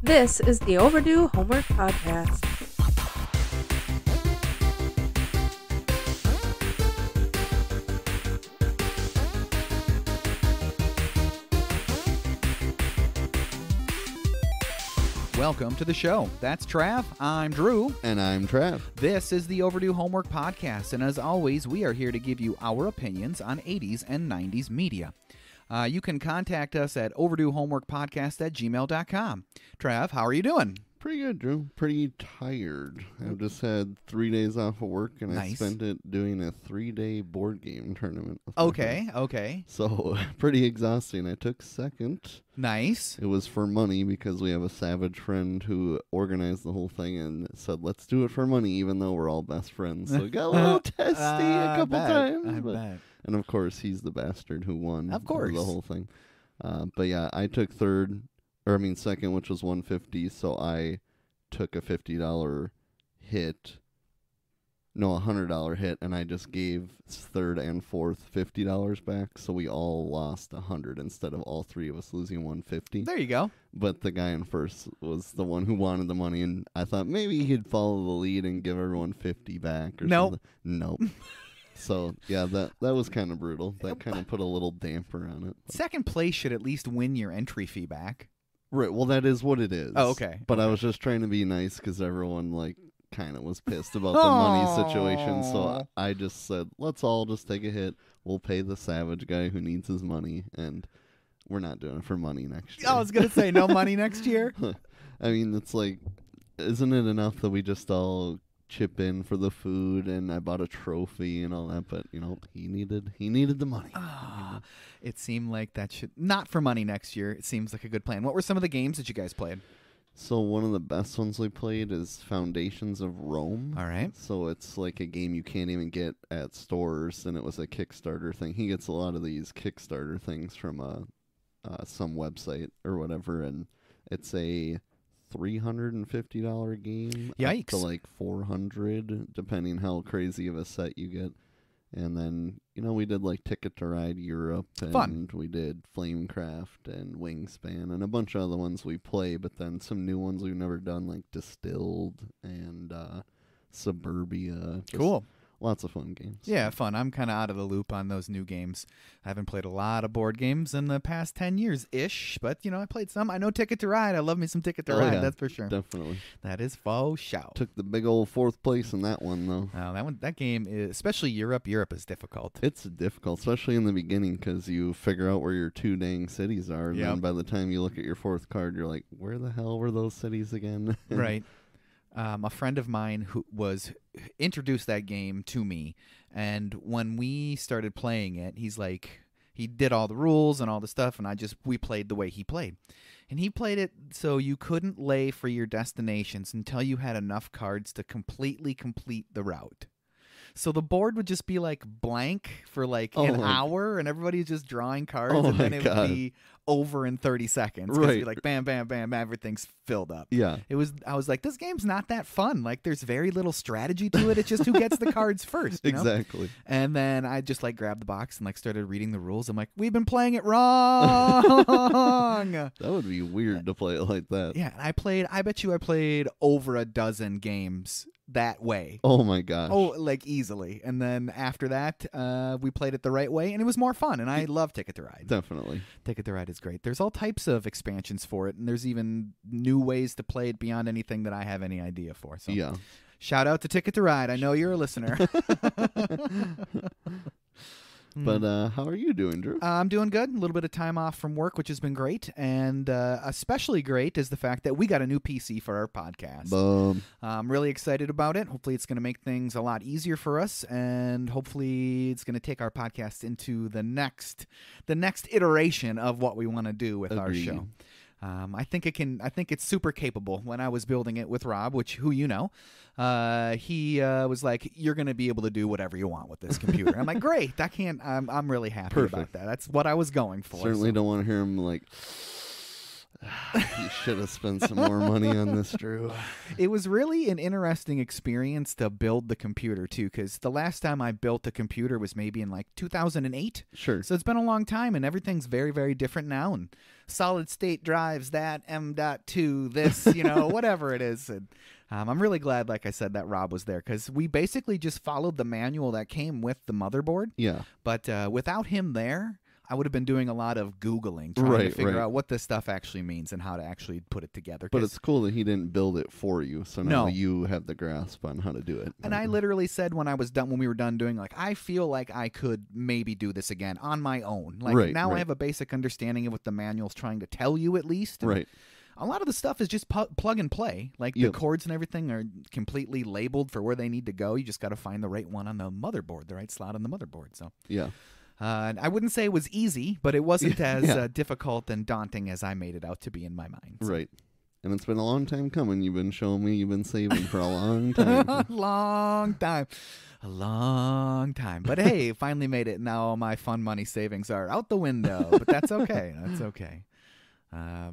This is the Overdue Homework Podcast. Welcome to the show. That's Trav. I'm Drew. And I'm Trav. This is the Overdue Homework Podcast, and as always, we are here to give you our opinions on 80s and 90s media. You can contact us at overduehomeworkpodcast@gmail.com. Trav, how are you doing? Pretty good, Drew. Pretty tired. I've just had 3 days off of work, and I spent it doing a 3-day board game tournament. Okay. So, pretty exhausting. I took second. Nice. It was for money because we have a savage friend who organized the whole thing and said, let's do it for money, even though we're all best friends. So, it got a little testy a couple times. I bet. And, of course, he's the bastard who won of course. The whole thing. But, yeah, I took second, which was $150, so I took a $50 hit. No, a $100 hit, and I just gave third and fourth $50 back, so we all lost $100 instead of all three of us losing $150. There you go. But the guy in first was the one who wanted the money, and I thought maybe he'd follow the lead and give everyone $50 back or something. Nope. So, yeah, that was kind of brutal. That kind of put a little damper on it. Second place should at least win your entry fee back. Right, well, that is what it is. Oh, okay. But I was just trying to be nice because everyone, kind of was pissed about the money situation. So I just said, let's all just take a hit. We'll pay the savage guy who needs his money, and we're not doing it for money next year. I was going to say, no money next year? I mean, it's like, isn't it enough that we just all chip in for the food, and I bought a trophy and all that, but he needed the money. It seemed like that should not for money next year. It seems like a good plan. What were some of the games that you guys played? So one of the best ones we played is Foundations of Rome. All right. So it's like a game you can't even get at stores, and it was a Kickstarter thing. He gets a lot of these Kickstarter things from some website or whatever, and it's a $350 game. Yikes. Up to like $400, depending how crazy of a set you get. And then, we did like Ticket to Ride Europe, and Fun. We did Flamecraft and Wingspan and a bunch of other ones we play, but then some new ones we've never done, like Distilled and Suburbia. Cool. Lots of fun games. Yeah, fun. I'm kind of out of the loop on those new games. I haven't played a lot of board games in the past 10 years-ish, but, I played some. I know Ticket to Ride. I love me some Ticket to Ride, yeah, that's for sure. Definitely. That is faux shout. Took the big old fourth place in that one, though. Oh, that game, is, especially Europe is difficult. It's difficult, especially in the beginning, because you figure out where your two dang cities are, and then by the time you look at your fourth card, you're like, where the hell were those cities again? Right. A friend of mine who introduced that game to me, and when we started playing it, he's like, he did all the rules and all the stuff, and we played the way he played. And he played it so you couldn't lay for your destinations until you had enough cards to completely complete the route. So the board would just be like blank for like an hour, and everybody's just drawing cards, and then it would be over in 30 seconds. Right. It'd be like bam, bam, bam, everything's filled up. Yeah. I was like, this game's not that fun. Like, there's very little strategy to it. It's just who gets the cards first. Exactly. And then I just grabbed the box and started reading the rules. I'm like, we've been playing it wrong. That would be weird to play it like that. Yeah. And I bet you I played over a dozen games that way. Oh my gosh. Oh, easily. And then after that, we played it the right way, and it was more fun. And I love Ticket to Ride. Definitely. Ticket to Ride is great. There's all types of expansions for it, and there's even new ways to play it beyond anything that I have any idea for. So yeah. Shout out to Ticket to Ride. I know you're a listener. But how are you doing, Drew? I'm doing good. A little bit of time off from work, which has been great. And especially great is the fact that we got a new PC for our podcast. Boom. I'm really excited about it. Hopefully it's going to make things a lot easier for us. And hopefully it's going to take our podcast into the next iteration of what we want to do with our show. I think it's super capable. When I was building it with Rob, who he was like, "You're going to be able to do whatever you want with this computer." I'm like, "Great! I'm really happy about that. That's what I was going for." Certainly don't want to hear him You should have spent some more money on this, Drew. It was really an interesting experience to build the computer, too, because the last time I built a computer was maybe in like 2008. Sure. So it's been a long time, and everything's very, very different now. And solid state drives, that, M.2, this, whatever it is. And, I'm really glad, like I said, that Rob was there, because we basically just followed the manual that came with the motherboard. Yeah. But without him there, I would have been doing a lot of Googling, trying to figure out what this stuff actually means and how to actually put it together. But it's cool that he didn't build it for you, so now No. you have the grasp on how to do it. And I literally said when we were done doing, like, I feel like I could maybe do this again on my own. Like, now I have a basic understanding of what the manual's trying to tell you, at least. And right. a lot of the stuff is just plug and play. Like, the chords and everything are completely labeled for where they need to go. You just got to find the right one on the motherboard, the right slot on the motherboard. So yeah. I wouldn't say it was easy, but it wasn't as difficult and daunting as I made it out to be in my mind. So. Right. And it's been a long time coming. You've been showing me you've been saving for a long time. A long time. But hey, finally made it. Now all my fun money savings are out the window. But that's okay. That's okay.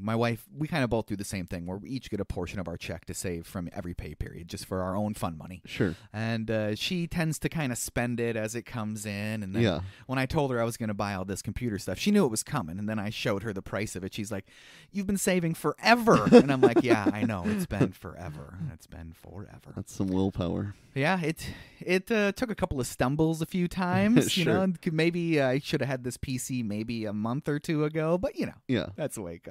My wife, we kind of both do the same thing where we each get a portion of our check to save from every pay period just for our own fun money. Sure. And she tends to kind of spend it as it comes in. And then when I told her I was going to buy all this computer stuff, she knew it was coming. And then I showed her the price of it. She's like, "You've been saving forever." And I'm like, "Yeah, I know. It's been forever. It's been forever." That's some willpower. Yeah, it took a couple of stumbles a few times. Sure. Maybe I should have had this PC maybe a month or two ago, but that's the way it goes.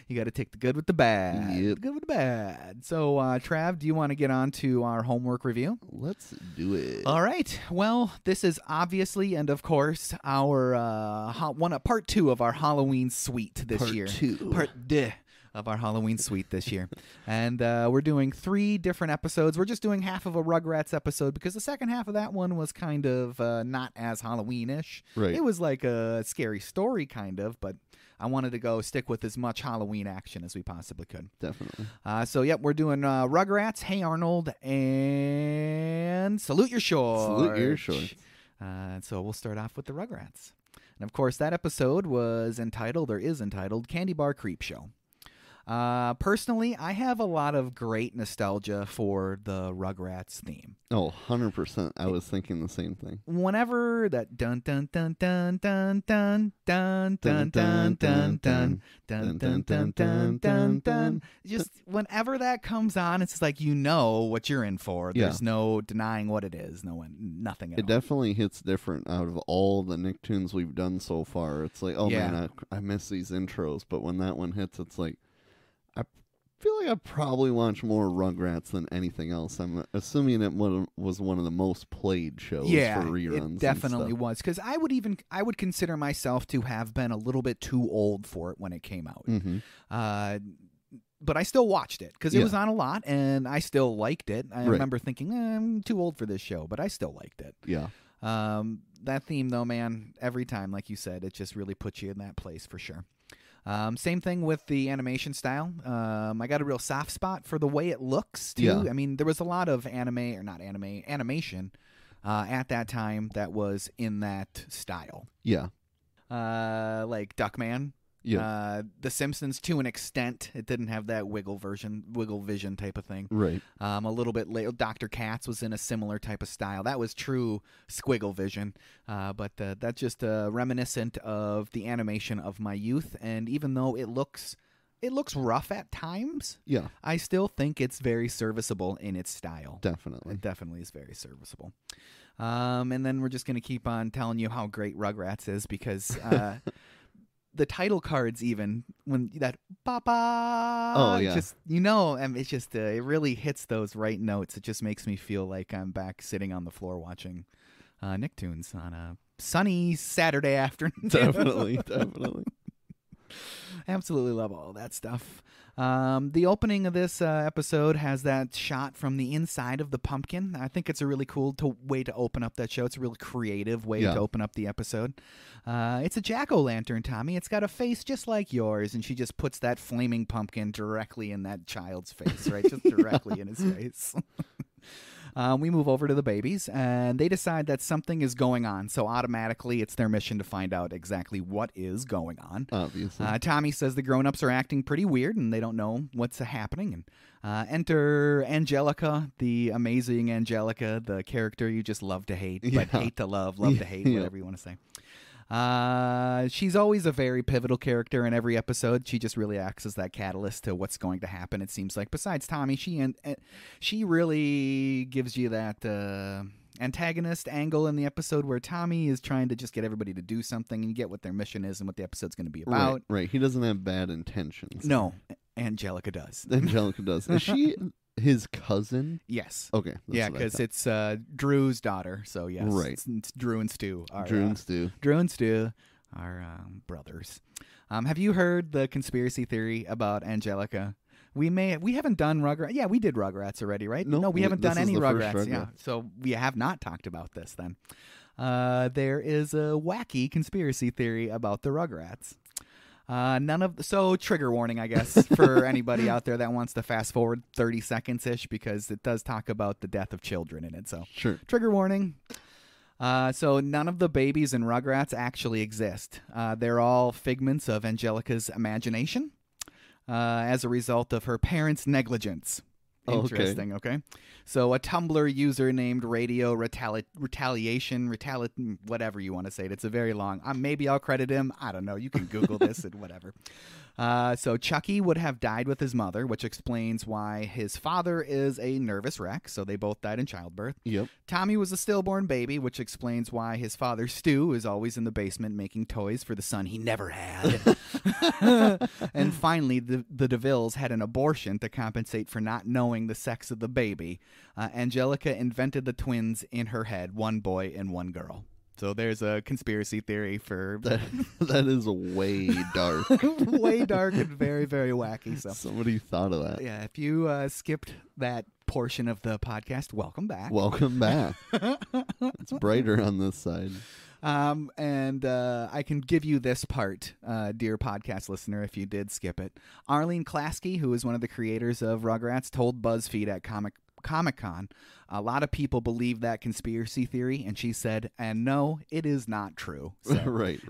You got to take the good with the bad. Yep. The good with the bad. So, Trav, do you want to get on to our homework review? Let's do it. All right. Well, this is obviously and of course our part 2 of our Halloween suite this year. Part 2 of our Halloween suite this year. And we're doing 3 different episodes. We're just doing half of a Rugrats episode because the second half of that one was kind of not as Halloween-ish. Right. It was like a scary story kind of, but I wanted to stick with as much Halloween action as we possibly could. Definitely. We're doing Rugrats, Hey Arnold, and Salute Your Shorts. Salute Your Shorts. So we'll start off with the Rugrats. And of course, that episode is entitled Candy Bar Creep Show. Personally, I have a lot of great nostalgia for the Rugrats theme. Oh, 100%. I was thinking the same thing. Whenever that dun dun dun dun dun dun dun dun dun dun dun dun dun dun dun dun dun, just whenever that comes on, it's just like what you're in for. There's no denying what it is. Nothing at all. It definitely hits different out of all the Nicktoons we've done so far. It's like, man, I miss these intros, but when that one hits, it's like, I feel like I probably watch more Rugrats than anything else. I'm assuming it was one of the most played shows for reruns. It definitely was, because I would consider myself to have been a little bit too old for it when it came out. Mm-hmm. But I still watched it because it was on a lot, and I still liked it. I remember thinking, I'm too old for this show, but I still liked it. Yeah. That theme, though, man, every time, like you said, it just really puts you in that place for sure. Same thing with the animation style. I got a real soft spot for the way it looks, too. Yeah. I mean, there was a lot of animation at that time that was in that style. Yeah. Like Duckman. Yeah. The Simpsons, to an extent, it didn't have that wiggle vision type of thing. Right. A little bit later, Dr. Katz was in a similar type of style. That was true squiggle vision, but that's just reminiscent of the animation of my youth. And even though it looks rough at times, I still think it's very serviceable in its style. Definitely. It definitely is very serviceable. And then we're just going to keep on telling you how great Rugrats is because... the title cards, even when that "Papa," it's just it really hits those right notes. It just makes me feel like I'm back sitting on the floor watching Nicktoons on a sunny Saturday afternoon. Definitely. Absolutely love all that stuff. The opening of this episode has that shot from the inside of the pumpkin. I think it's a really cool way to open up that show. It's a really creative way to open up the episode. It's a jack-o'-lantern, Tommy. It's got a face just like yours, and she just puts that flaming pumpkin directly in that child's face, right? Just directly in his face. We move over to the babies, and they decide that something is going on. So automatically, it's their mission to find out exactly what is going on. Obviously. Tommy says the grown-ups are acting pretty weird, and they don't know what's happening. And enter Angelica, the amazing Angelica, the character you just love to hate, but hate to love to hate, whatever you want to say. She's always a very pivotal character in every episode. She just really acts as that catalyst to what's going to happen, it seems like. Besides Tommy, she really gives you that antagonist angle in the episode where Tommy is trying to just get everybody to do something and get what their mission is and what the episode's going to be about. Right. He doesn't have bad intentions. No, Angelica does. Angelica does. Is she his cousin? Yes. Okay. Yeah, because it's Drew's daughter. So, yes. Right. It's Drew and Stu. Drew and Stu. Drew and Stu are brothers. Have you heard the conspiracy theory about Angelica? We haven't done Rugrats. Yeah, we did Rugrats already, right? No, we haven't done any Rugrats. Yeah, Rugrat. so we have not talked about this then. There is a wacky conspiracy theory about the Rugrats. So trigger warning, I guess, for anybody out there that wants to fast forward 30 seconds-ish, because it does talk about the death of children in it. So sure. Trigger warning. So none of the babies in Rugrats actually exist. They're all figments of Angelica's imagination as a result of her parents' negligence. Interesting, okay. So a Tumblr user named Radio Retaliation, whatever you want to say it. It's a very long. Maybe I'll credit him. I don't know. You can Google this and whatever. So Chucky would have died with his mother, which explains why his father is a nervous wreck. So they both died in childbirth. Yep. Tommy was a stillborn baby, which explains why his father, Stu, is always in the basement making toys for the son he never had. And finally, the DeVilles had an abortion to compensate for not knowing the sex of the baby. Angelica invented the twins in her head, one boy and one girl. So there's a conspiracy theory for that is way dark. Way dark and very, very wacky. So somebody thought of that. Yeah, if you skipped that portion of the podcast, welcome back. Welcome back. It's brighter on this side. And I can give you this part, dear podcast listener, if you did skip it. Arlene Klasky, who is one of the creators of Rugrats, told BuzzFeed at Comic-Con, a lot of people believe that conspiracy theory, and she said, and no, it is not true. So, right.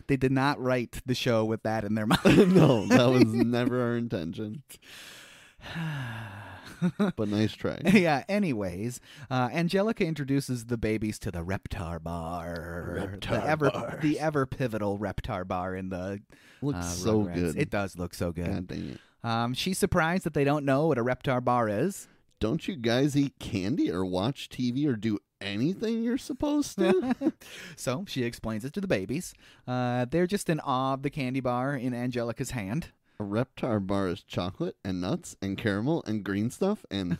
They did not write the show with that in their mind. No, that was never our intention. But nice try. Yeah, anyways, Angelica introduces the babies to the Reptar Bar. The ever pivotal Reptar Bar in the looks so Rugrats. good. It does look so good. God dang it. She's surprised that they don't know what a Reptar Bar is. Don't you guys eat candy or watch TV or do anything you're supposed to? So she explains it to the babies. They're just in awe of the candy bar in Angelica's hand. A Reptar bar is chocolate and nuts and caramel and green stuff and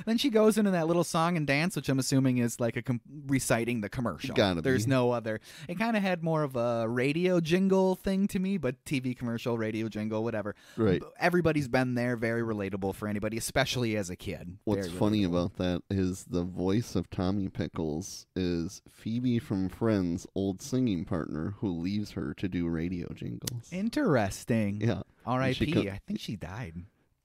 then she goes into that little song and dance, which I'm assuming is like reciting the commercial. There's no other. It kind of had more of a radio jingle thing to me, but TV commercial, radio jingle, whatever. Right. Everybody's been there. Very relatable for anybody, especially as a kid. What's very funny relatable. about that is the voice of Tommy Pickles is Phoebe from Friends' old singing partner who leaves her to do radio jingles. Interesting. Yeah. R.I.P. I think she died.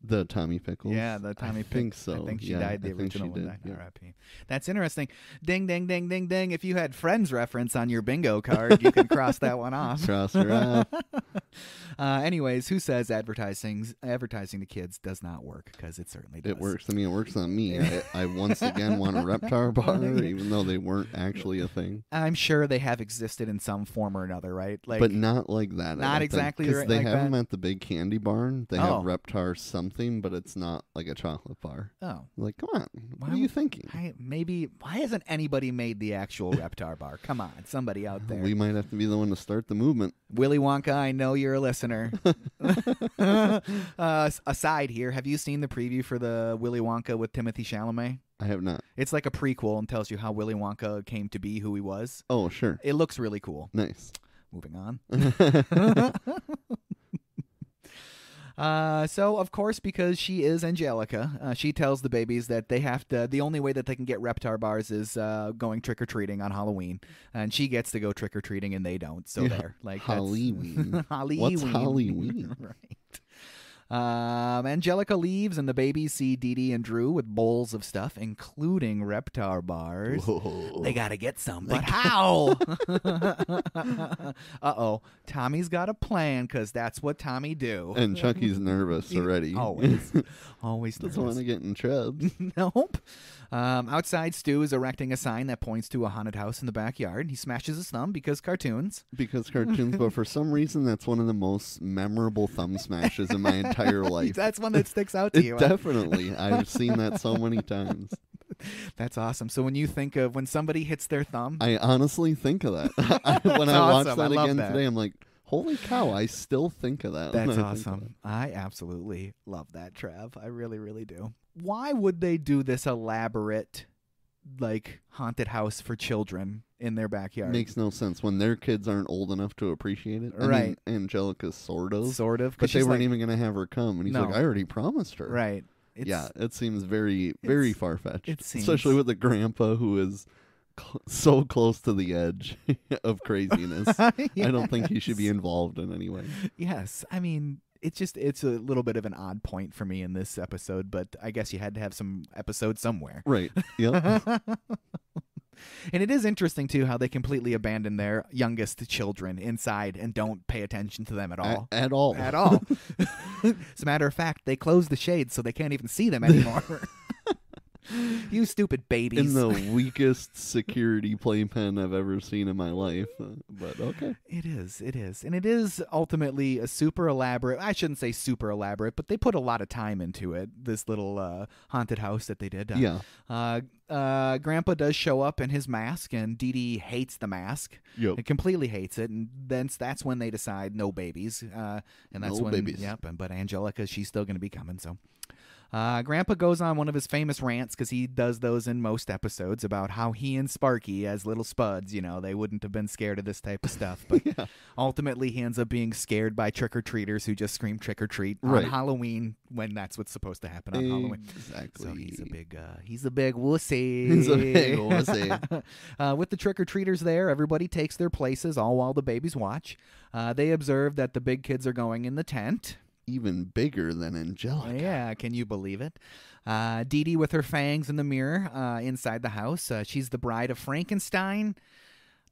The Tommy Pickles? Yeah, the Tommy Pickles. I think so. I think she yeah, died. The I think original she one did. died. Yeah. R.I.P. That's interesting. Ding, ding, ding, ding, ding. If you had Friends reference on your bingo card, you can cross that one off. Cross her off. Anyways, who says advertising to kids does not work? Because it certainly does. It works. I mean, it works on me. I once again want a Reptar bar, even though they weren't actually a thing. I'm sure they have existed in some form or another, right? Like, but not like that. Not exactly because they like have that. them at the big candy barn. They have Reptar something, but it's not like a chocolate bar. Oh, like come on, what are you thinking? Why hasn't anybody made the actual Reptar bar? Come on, somebody out there. We might have to be the one to start the movement. Willy Wonka, I know you're a listener. Aside here, have you seen the preview for the Willy Wonka with Timothée Chalamet? I have not. It's like a prequel and tells you how Willy Wonka came to be who he was. Oh, sure. It looks really cool. Nice. Moving on. So, of course, because she is Angelica, she tells the babies that they have to, the only way that they can get Reptar bars is going trick-or-treating on Halloween. And she gets to go trick-or-treating and they don't. So there. Like Halloween. Halloween. What's Halloween? Right. Angelica leaves, and the babies see Dee Dee and Drew with bowls of stuff, including Reptar bars. Whoa. They got to get some, but how? Uh-oh. Tommy's got a plan, because that's what Tommy do. And Chucky's nervous already. Always. Always nervous. Doesn't want to get in trouble. Nope. Outside, Stu is erecting a sign that points to a haunted house in the backyard. He smashes his thumb because cartoons. But for some reason, that's one of the most memorable thumb smashes in my entire life. That's one that sticks out to you. Definitely. I've seen that so many times. That's awesome. So when you think of when somebody hits their thumb, I honestly think of that. When I watch awesome. that I love again that. today, I'm like, holy cow, I still think of that. That's awesome. I absolutely love that, Trav. I really, really do. Why would they do this elaborate, like, haunted house for children in their backyard? Makes no sense when their kids aren't old enough to appreciate it. I Right. mean, Angelica's sort of. But they weren't even going to have her come. And he's No. like, I already promised her. Right. Yeah, it seems very, very far-fetched. It seems. Especially with the grandpa who is so close to the edge of craziness. Yes. I don't think he should be involved in any way. Yes. I mean, it's a little bit of an odd point for me in this episode, but I guess you had to have some episode somewhere. Right. Yep. And it is interesting, too, how they completely abandon their youngest children inside and don't pay attention to them at all. At all. At all. As a matter of fact, they close the shades so they can't even see them anymore. You stupid babies. In the weakest security playpen I've ever seen in my life. But okay. It is. And it is ultimately a super elaborate, I shouldn't say super elaborate, but they put a lot of time into it, this little haunted house that they did. Yeah. Grandpa does show up in his mask, and Dee Dee hates the mask. Yep. It completely hates it, and then that's when they decide no babies. And that's No when, babies. Yep. But Angelica, she's still going to be coming. So, Grandpa goes on one of his famous rants, because he does those in most episodes, about how he and Sparky, as little spuds, they wouldn't have been scared of this type of stuff. But Yeah. ultimately, he ends up being scared by trick or treaters who just scream trick or treat Right. on Halloween, when that's what's supposed to happen on Halloween. Exactly. So he's a big wussy. He's a big wussy. With the trick-or-treaters there, everybody takes their places, all while the babies watch. They observe that the big kids are going in the tent. Even bigger than Angelica. Yeah, can you believe it? Dee Dee with her fangs in the mirror inside the house. She's the bride of Frankenstein.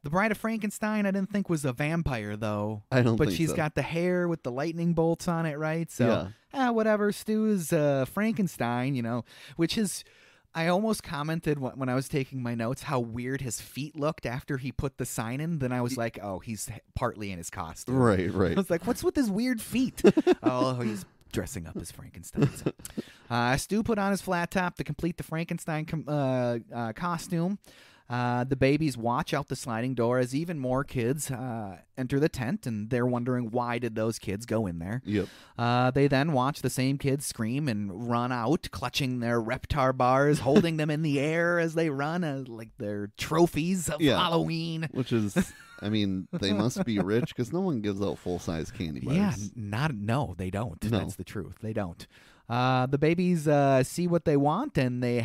The bride of Frankenstein, I didn't think was a vampire, though. I don't But think she's so. got the hair with the lightning bolts on it, right? So, whatever. Stu's Frankenstein, which is... I almost commented when I was taking my notes how weird his feet looked after he put the sign in. Then I was like, oh, he's partly in his costume. Right. I was like, what's with his weird feet? Oh, he's dressing up as Frankenstein. So. Stu put on his flat top to complete the Frankenstein costume. The babies watch out the sliding door as even more kids enter the tent, and they're wondering why did those kids go in there. Yep. They then watch the same kids scream and run out, clutching their Reptar bars, holding them in the air as they run, like they're trophies of Halloween. Which is, I mean, they must be rich because no one gives out full-size candy bars. Yeah, no, they don't. No. That's the truth. They don't. The babies see what they want, and they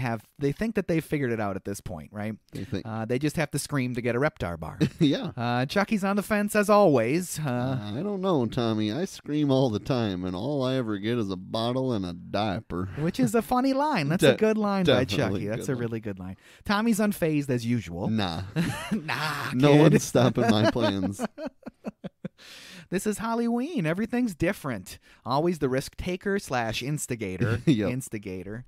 think that they've figured it out at this point, right? They think. They just have to scream to get a Reptar bar. Yeah. Chucky's on the fence as always. I don't know, Tommy. I scream all the time, and all I ever get is a bottle and a diaper. Which is a funny line. That's a good line by definitely Chucky. That's good a really good line. Tommy's unfazed as usual. Nah. Nah, No kid. one's stopping my plans. This is Halloween. Everything's different. Always the risk taker / instigator. Yep. Instigator.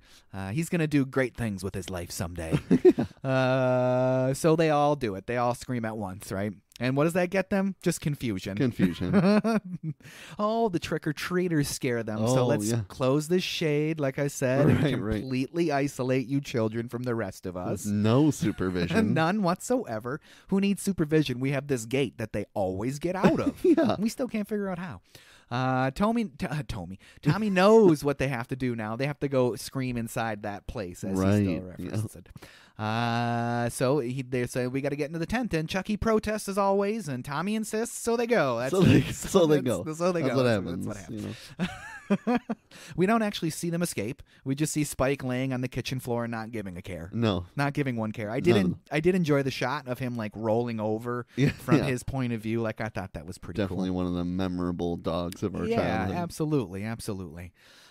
He's going to do great things with his life someday. So they all do it. They all scream at once, right? And what does that get them? Just confusion. Oh, the trick-or-treaters scare them. So let's close this shade, like I said, and completely isolate you children from the rest of us. No supervision. None whatsoever. Who needs supervision? We have this gate that they always get out of. Yeah. We still can't figure out how. Tommy knows what they have to do now. They have to go scream inside that place, as he still references it. So they say, we got to get into the tent, and Chucky protests as always, and Tommy insists, so they go. So they go. So they That's go. what happens. That's what happens. We don't actually see them escape. We just see Spike laying on the kitchen floor and not giving a care. No. Not giving one care. I did enjoy the shot of him like rolling over from his point of view. Like I thought that was pretty Definitely cool. one of the memorable dogs of our childhood. Yeah, absolutely.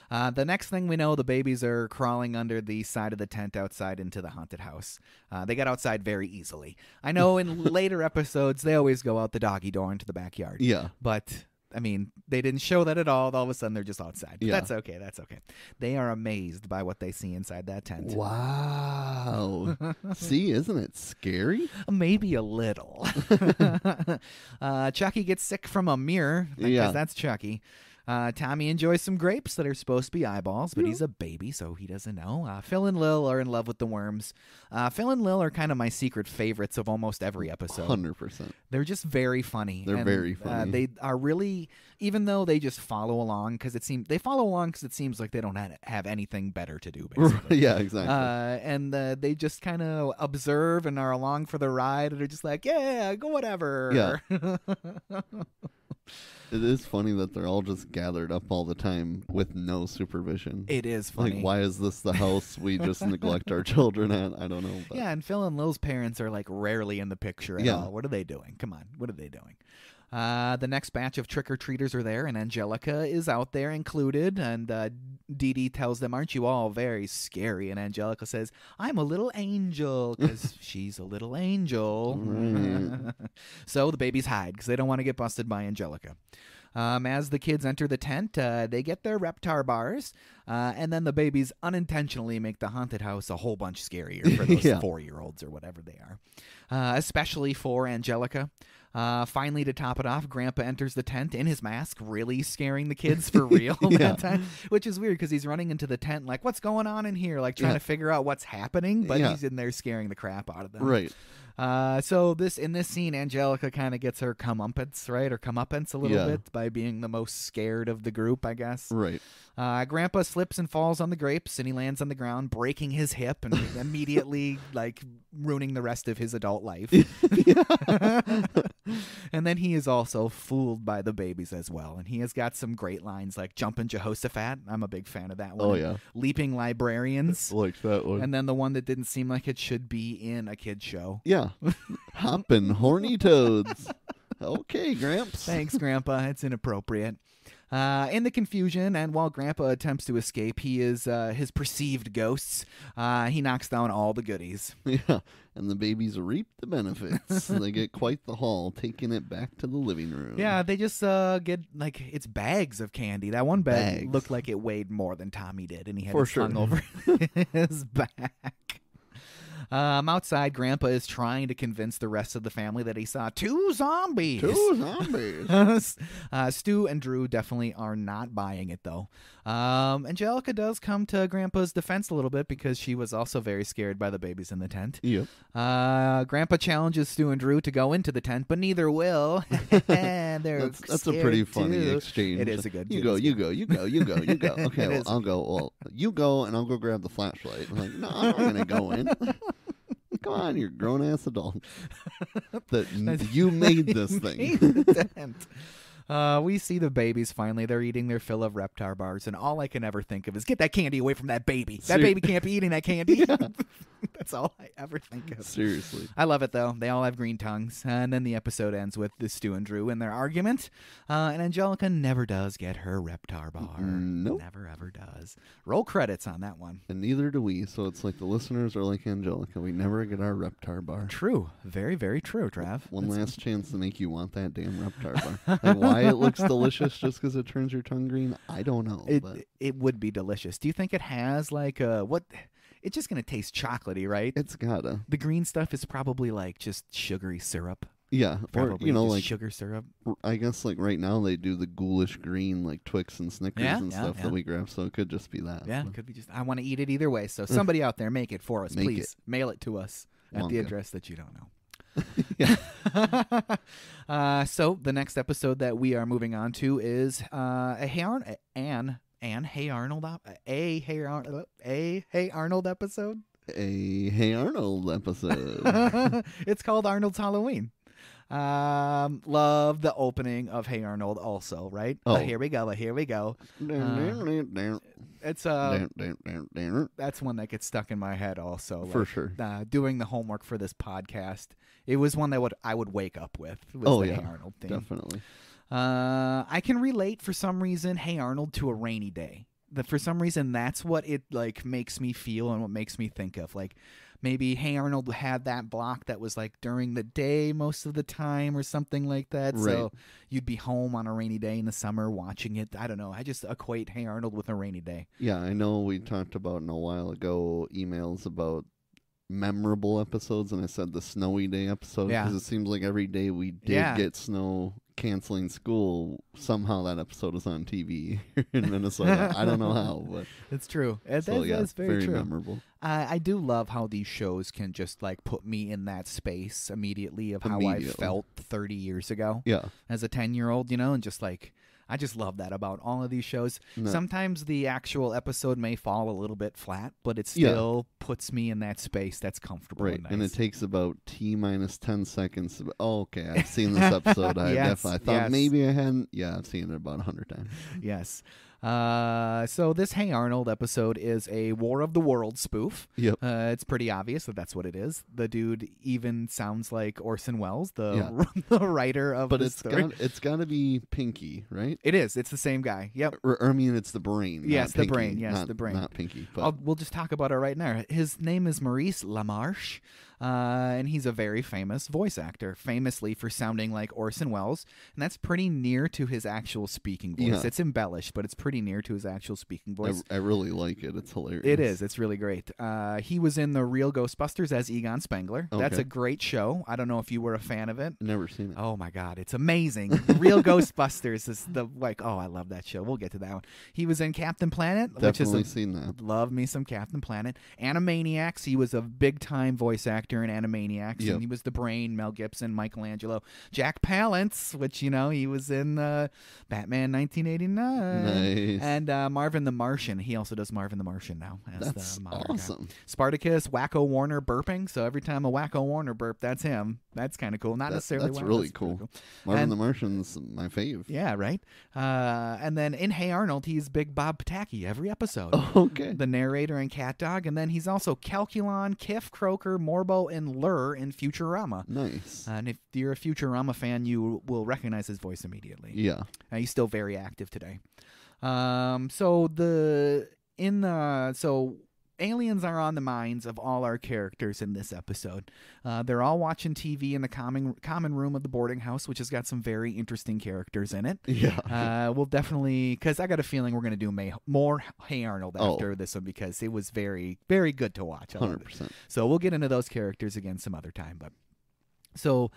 The next thing we know, the babies are crawling under the side of the tent outside into the haunted house. They got outside very easily. I know in later episodes, they always go out the doggy door into the backyard. Yeah. But, I mean, they didn't show that at all. All of a sudden, they're just outside. But Yeah. That's okay. They are amazed by what they see inside that tent. Wow. See, isn't it scary? Maybe a little. Chucky gets sick from a mirror. Yeah. That's Chucky. Tommy enjoys some grapes that are supposed to be eyeballs, but he's a baby, so he doesn't know. Phil and Lil are in love with the worms. Phil and Lil are kind of my secret favorites of almost every episode. 100%. They're just very funny. They're very funny. They are really, even though they just follow along, because it seems like they don't have anything better to do, basically. Yeah, exactly. And they just kind of observe and are along for the ride, and are just like, yeah, go whatever. Yeah. It is funny that they're all just gathered up all the time with no supervision. It is funny. Like, why is this the house we just neglect our children at? I don't know. But. Yeah, and Phil and Lil's parents are like rarely in the picture at all. What are they doing? Come on, what are they doing? The next batch of trick-or-treaters are there, and Angelica is out there included, and Dee Dee tells them, aren't you all very scary? And Angelica says, I'm a little angel, because she's a little angel. Right. So the babies hide, because they don't want to get busted by Angelica. As the kids enter the tent, they get their Reptar bars, and then the babies unintentionally make the haunted house a whole bunch scarier for those 4-year-olds or whatever they are, especially for Angelica. Finally, to top it off, Grandpa enters the tent in his mask, really scaring the kids for real that time, which is weird because he's running into the tent like, what's going on in here? Like trying to figure out what's happening, but he's in there scaring the crap out of them. Right. So in this scene, Angelica kind of gets her comeuppance, right? Or comeuppance a little bit by being the most scared of the group, I guess. Right. Grandpa slips and falls on the grapes, and he lands on the ground, breaking his hip and immediately like ruining the rest of his adult life. And then he is also fooled by the babies as well. And he has got some great lines like Jumpin' Jehoshaphat. I'm a big fan of that one. Oh, yeah. Leaping Librarians. Like that one. And then the one that didn't seem like it should be in a kid's show. Yeah. Hoppin' horny toads. Okay, Gramps. Thanks, Grandpa. It's inappropriate. In the confusion, and while Grandpa attempts to escape, he is his perceived ghosts. He knocks down all the goodies. Yeah, and the babies reap the benefits. They get quite the haul, taking it back to the living room. Yeah, they just get, like, it's bags of candy. That one bag looked like it weighed more than Tommy did, and he had it slung over his back. Outside, Grandpa is trying to convince the rest of the family that he saw 2 zombies. 2 zombies. Stu and Drew definitely are not buying it, though. Angelica does come to Grandpa's defense a little bit because she was also very scared by the babies in the tent. Yep. Grandpa challenges Stu and Drew to go into the tent, but neither will. That's a pretty funny exchange. It is a good. You go. Okay, well, I'll go. Well, you go, and I'll go grab the flashlight. I'm like, no, I'm not gonna go in. Come on, you're grown-ass adult. You made this thing. We see the babies finally. They're eating their fill of Reptar bars, and all I can ever think of is get that candy away from that baby. That baby can't be eating that candy. That's all I ever think of. Seriously. I love it, though. They all have green tongues. And then the episode ends with the Stu and Drew in their argument. And Angelica never does get her Reptar bar. Nope. Never, ever does. Roll credits on that one. And neither do we. So it's like the listeners are like Angelica. We never get our Reptar bar. True. Very, very true, Trav. One last chance to make you want that damn Reptar bar. And why it looks delicious just because it turns your tongue green, I don't know. It would be delicious. Do you think it has like what? It's just going to taste chocolatey, right? It's gotta. The green stuff is probably like just sugary syrup. Yeah, probably, or just like sugar syrup. I guess like right now they do the ghoulish green like Twix and Snickers and stuff that we grab, so it could just be that. Yeah, it could be just. I want to eat it either way. So somebody out there, make it for us, please. Mail it to us at the address that you don't know. So the next episode that we are moving on to is a Hey Arnold episode. A Hey Arnold episode. It's called Arnold's Halloween. Love the opening of Hey Arnold also, right? Oh. Here we go. It's that's one that gets stuck in my head also. For sure. Doing the homework for this podcast, it was one that I would wake up with. Was the Hey Arnold theme. Definitely. I can relate for some reason Hey Arnold to a rainy day. For some reason that's what it like makes me feel and what makes me think of. Like maybe Hey Arnold had that block that was like during the day most of the time or something like that. Right. So you'd be home on a rainy day in the summer watching it. I don't know. I just equate Hey Arnold with a rainy day. Yeah, I know we talked about in a while ago emails about memorable episodes, and I said the snowy day episode because it seems like every day we did get snow canceling school, somehow that episode is on TV in Minnesota. I don't know how, but it's true. That's very true. Memorable. I do love how these shows can just like put me in that space immediately of how I felt 30 years ago. Yeah, as a 10-year-old, and just like I just love that about all of these shows. No. Sometimes the actual episode may fall a little bit flat, but it still puts me in that space that's comfortable. Right, and nice. And it takes about T-10 seconds. Okay, I've seen this episode. I thought maybe I hadn't. Yeah, I've seen it about 100 times. Yes. So this Hey Arnold episode is a War of the Worlds spoof. Yep. It's pretty obvious that that's what it is. The dude even sounds like Orson Welles, the writer of the story. But it's got to be Pinky, right? It is. It's the same guy. Yep. Or I mean, it's the brain. Yes, the brain. Yes, the brain. Not Pinky. But we'll just talk about it right now. His name is Maurice LaMarche. And he's a very famous voice actor, famously for sounding like Orson Welles, and that's pretty near to his actual speaking voice. Yeah. It's embellished, but it's pretty near to his actual speaking voice. I really like it. It's hilarious. It is. It's really great. He was in The Real Ghostbusters as Egon Spengler. Okay. That's a great show. I don't know if you were a fan of it. Never seen it. Oh, my God. It's amazing. The Real Ghostbusters is I love that show. We'll get to that one. He was in Captain Planet. Definitely seen that. Love me some Captain Planet. Animaniacs. He was a big-time voice actor in Animaniacs, and he was the brain. Mel Gibson, Michelangelo, Jack Palance, which he was in Batman 1989, nice. And Marvin the Martian. He also does Marvin the Martian now. That's awesome. Spartacus, Wacko Warner burping. So every time a Wacko Warner burp, that's him. That's kind of cool. Not necessarily. That's really cool. Marvin the Martian's my fave. Yeah, right. And then in Hey Arnold, he's Big Bob Pataki every episode. Oh, okay. The narrator in Cat Dog, and then he's also Calculon, Kiff, Croaker, Morbo, and Lur in Futurama. Nice. And if you're a Futurama fan, you will recognize his voice immediately. Yeah. He's still very active today. So aliens are on the minds of all our characters in this episode. They're all watching TV in the common room of the boarding house, which has got some very interesting characters in it. Yeah. We'll definitely, because I got a feeling we're going to do more Hey Arnold after this one, because it was very, very good to watch. 100%. So we'll get into those characters again some other time. But so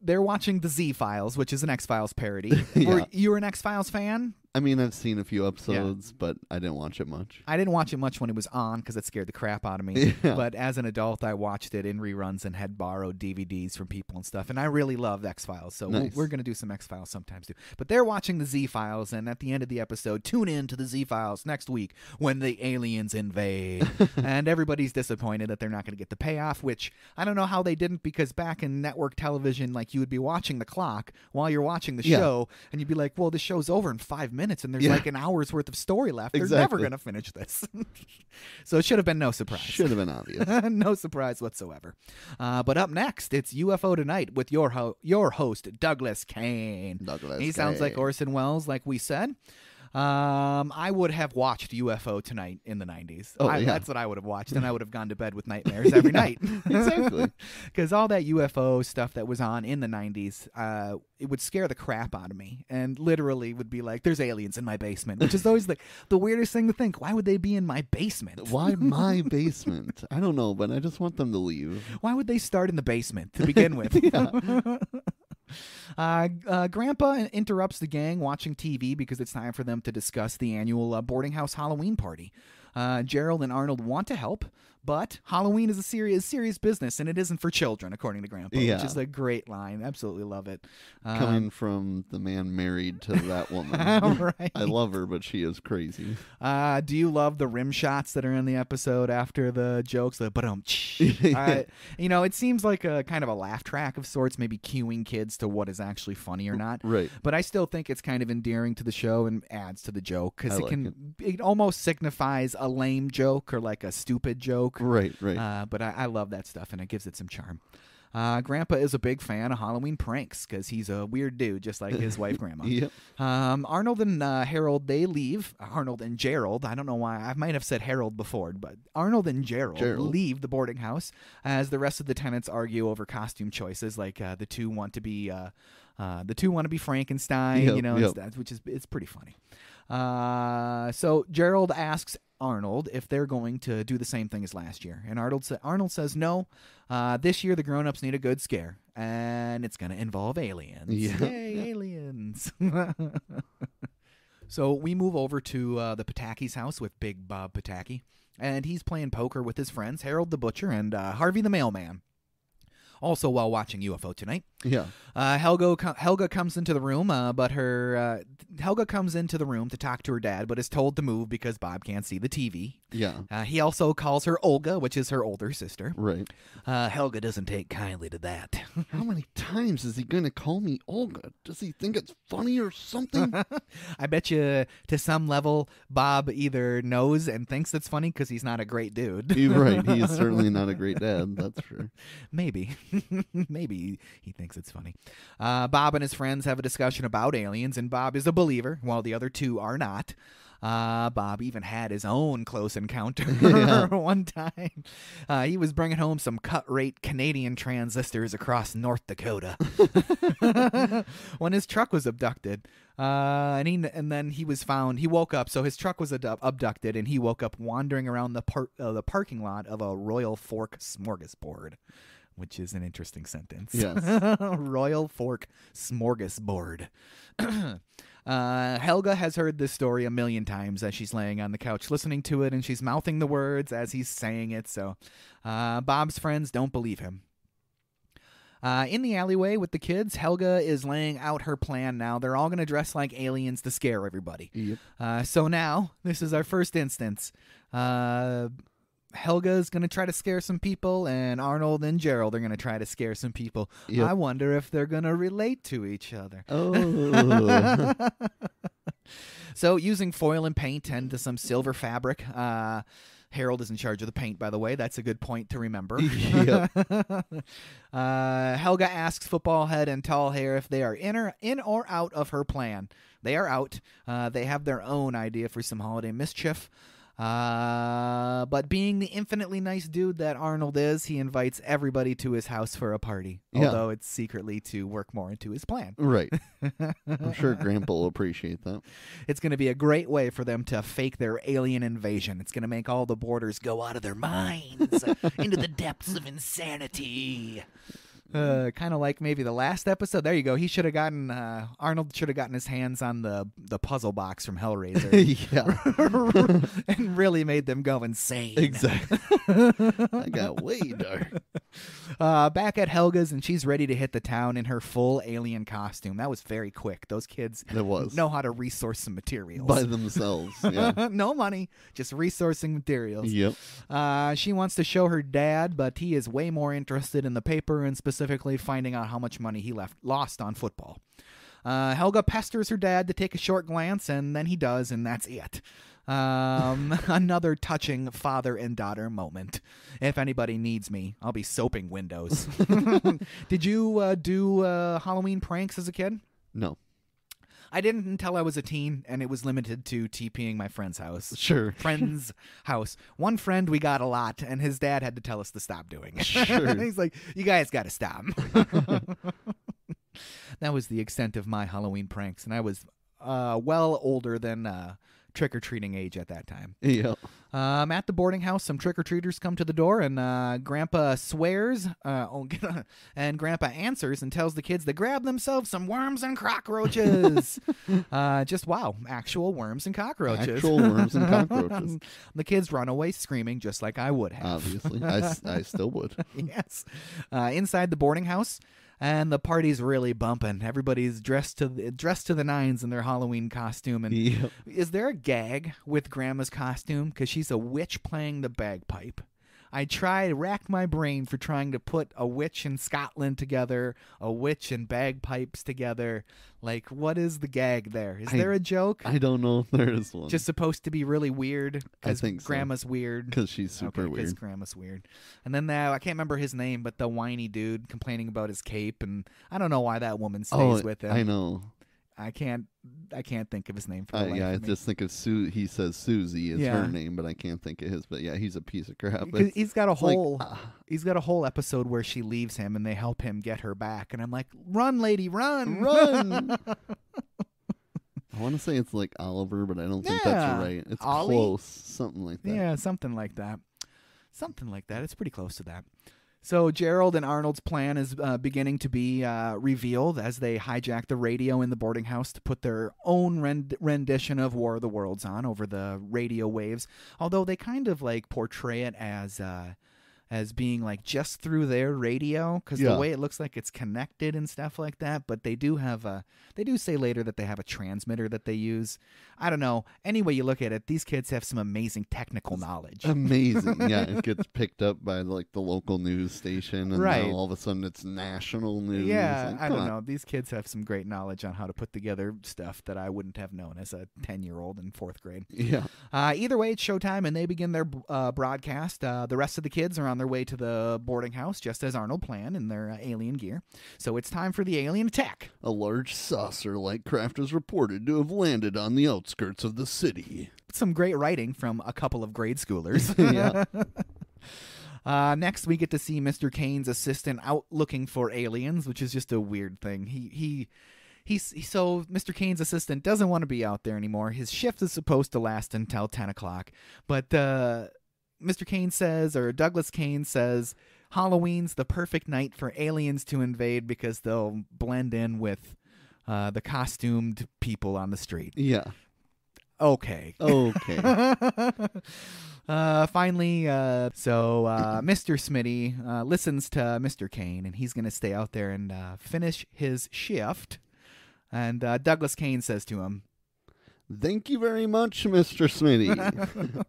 they're watching the Z-Files, which is an X-Files parody. Yeah. You were an X-Files fan? I mean, I've seen a few episodes, but I didn't watch it much. I didn't watch it much when it was on because it scared the crap out of me. Yeah. But as an adult, I watched it in reruns and had borrowed DVDs from people and stuff. And I really loved X-Files, so nice. we're going to do some X-Files sometimes too. But they're watching the Z-Files, and at the end of the episode, tune in to the Z-Files next week when the aliens invade. And everybody's disappointed that they're not going to get the payoff, which I don't know how they didn't, because back in network television, like, you would be watching the clock while you're watching the show, and you'd be like, well, the show's over in 5 minutes, and there's like an hour's worth of story left. They're never going to finish this. So it should have been no surprise. Should have been obvious. No surprise whatsoever. But up next, it's UFO Tonight with your host, Douglas Kane. He sounds like Orson Welles, like we said. I would have watched UFO Tonight in the 90s. That's what I would have watched, and I would have gone to bed with nightmares every night. Exactly. Because all that UFO stuff that was on in the 90s, it would scare the crap out of me, and literally would be like, there's aliens in my basement, which is always like the weirdest thing to think. Why would they be in my basement? Why my basement? I don't know, but I just want them to leave. Why would they start in the basement to begin with? Grandpa interrupts the gang watching TV because it's time for them to discuss the annual boarding house Halloween party. Gerald and Arnold want to help, but Halloween is a serious business, and it isn't for children, according to Grandpa, which is a great line. Absolutely love it. Coming from the man married to that woman. Right. I love her, but she is crazy. Do you love the rim shots that are in the episode after the jokes? The it seems like a kind of a laugh track of sorts, maybe cueing kids to what is actually funny or not. Right. But I still think it's kind of endearing to the show and adds to the joke because it almost signifies a lame joke or like a stupid joke. Right. But I love that stuff, and it gives it some charm. Grandpa is a big fan of Halloween pranks because he's a weird dude, just like his wife, Grandma. Yep. Arnold and Harold, they leave. Arnold and Gerald, I don't know why. I might have said Harold before, but Arnold and Gerald leave the boarding house as the rest of the tenants argue over costume choices. Like the two want to be Frankenstein, which is it's pretty funny. So Gerald asks Arnold if they're going to do the same thing as last year, and Arnold says no. This year the grown-ups need a good scare, and it's going to involve aliens. Yeah. Yay, aliens! So we move over to the Pataki's house with Big Bob Pataki, and he's playing poker with his friends Harold the Butcher and Harvey the Mailman. Also, while watching UFO Tonight, Helga comes into the room, Helga comes into the room to talk to her dad, but is told to move because Bob can't see the TV. Yeah. He also calls her Olga, which is her older sister. Right. Helga doesn't take kindly to that. How many times is he going to call me Olga? Does he think it's funny or something? I bet you, to some level, Bob either knows and thinks it's funny because he's not a great dude. Right. He is certainly not a great dad, that's for sure. Maybe. Maybe he thinks it's funny. Bob and his friends have a discussion about aliens, and Bob is a believer, while the other two are not. Bob even had his own close encounter one time. He was bringing home some cut-rate Canadian transistors across North Dakota when his truck was abducted. And then he was found. He woke up. So his truck was abducted, and he woke up wandering around the parking lot of a Royal Fork smorgasbord, which is an interesting sentence. Yes. Royal Fork smorgasbord. Helga has heard this story a million times as she's laying on the couch listening to it, and she's mouthing the words as he's saying it, so Bob's friends don't believe him. In the alleyway with the kids, Helga is laying out her plan now. They're all going to dress like aliens to scare everybody. Yep. So now, this is our first instance. Helga's going to try to scare some people, and Arnold and Gerald are going to try to scare some people. Yep. I wonder if they're going to relate to each other. Oh. So, using foil and paint and some silver fabric, Harold is in charge of the paint, by the way. That's a good point to remember. Yep. Helga asks Football Head and Tall Hair if they are in or out of her plan. They are out. They have their own idea for some holiday mischief. But being the infinitely nice dude that Arnold is, he invites everybody to his house for a party, although it's secretly to work more into his plan. Right. I'm sure Grandpa will appreciate that. It's going to be a great way for them to fake their alien invasion. It's going to make all the boarders go out of their minds into the depths of insanity. Kind of like maybe the last episode. There you go. He should have gotten Arnold should have gotten his hands on the puzzle box from Hellraiser. And really made them go insane. Exactly. I got way dark. Back at Helga's, and she's ready to hit the town in her full alien costume. That was very quick. Those kids know how to resource some materials by themselves. Yeah. No money, just resourcing materials. Yep. She wants to show her dad, but he is way more interested in the paper and specifically finding out how much money he lost on football. Helga pesters her dad to take a short glance, and then he does, and that's it. Another touching father and daughter moment. If anybody needs me, I'll be soaping windows. Did you do Halloween pranks as a kid? No. I didn't until I was a teen, and it was limited to TPing my friend's house. Sure. Friend's house. One friend we got a lot, and his dad had to tell us to stop doing it. Sure. He's like, you guys got to stop. That was the extent of my Halloween pranks, and I was well older than trick-or-treating age at that time. Yep. At the boarding house, some trick-or-treaters come to the door, and Grandpa swears, and Grandpa answers and tells the kids to grab themselves some worms and cockroaches. Just wow, actual worms and cockroaches. Actual worms and cockroaches. The kids run away screaming, just like I would have. Obviously. I still would. Yes. Inside the boarding house, and the party's really bumping. Everybody's dressed to the nines in their Halloween costume. And Yep. is there a gag with Grandma's costume? Because she's a witch playing the bagpipe. I racked my brain for trying to put a witch in Scotland together, a witch and bagpipes together. Like, what is the gag there? Is there a joke? I don't know if there is one. Just supposed to be really weird? I think so. Grandma's weird. Because she's super Because weird. Grandma's weird. And then I can't remember his name, but the whiny dude complaining about his cape, and I don't know why that woman stays with him. I know. I can't think of his name for the life I of me. just think of he says Susie is Yeah. her name, but I can't think of his. But yeah, he's a piece of crap. He's got a whole like, he's got a whole episode where she leaves him and they help him get her back, and I'm like, run, lady, run, run. I want to say it's like Oliver, but I don't think that's right. It's Ollie? close, something like that. Yeah, something like that. It's pretty close to that. So Gerald and Arnold's plan is beginning to be revealed as they hijack the radio in the boarding house to put their own rendition of War of the Worlds on over the radio waves. Although they kind of like portray it as being like just through their radio, because the way it looks like it's connected and stuff like that. But they do say later that they have a transmitter that they use. I don't know. Any way you look at it, these kids have some amazing technical knowledge. Amazing. Yeah, it gets picked up by like the local news station, and Right. now all of a sudden it's national news. Yeah, Like, I come don't on. know. These kids have some great knowledge on how to put together stuff that I wouldn't have known as a 10-year-old in 4th grade. Yeah. Either way, it's showtime, and they begin their broadcast. The rest of the kids are on their way to the boarding house, just as Arnold planned in their alien gear. So it's time for the alien attack. A large saucer-like craft is reported to have landed on the outskirts of the city. Some great writing from a couple of grade schoolers. Yeah. Next, we get to see Mr. Kane's assistant out looking for aliens, which is just a weird thing. So Mr. Kane's assistant doesn't want to be out there anymore. His shift is supposed to last until 10 o'clock. But Mr. Kane says, or Douglas Kane says, Halloween's the perfect night for aliens to invade because they'll blend in with the costumed people on the street. Yeah. Okay. Finally, Mr. Smitty listens to Mr. Kane, and he's going to stay out there and finish his shift. And Douglas Kane says to him, Thank you very much, Mr. Smitty.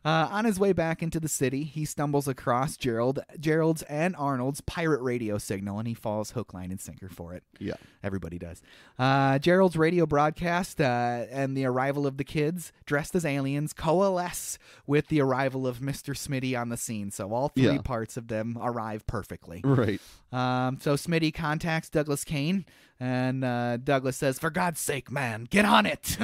on his way back into the city, he stumbles across Gerald's and Arnold's pirate radio signal, and he falls hook, line, and sinker for it. Yeah. Everybody does. Gerald's radio broadcast and the arrival of the kids dressed as aliens coalesce with the arrival of Mr. Smitty on the scene. So all three parts of them arrive perfectly. Right. So Smitty contacts Douglas Kane, and Douglas says, "For God's sake, man, get on it."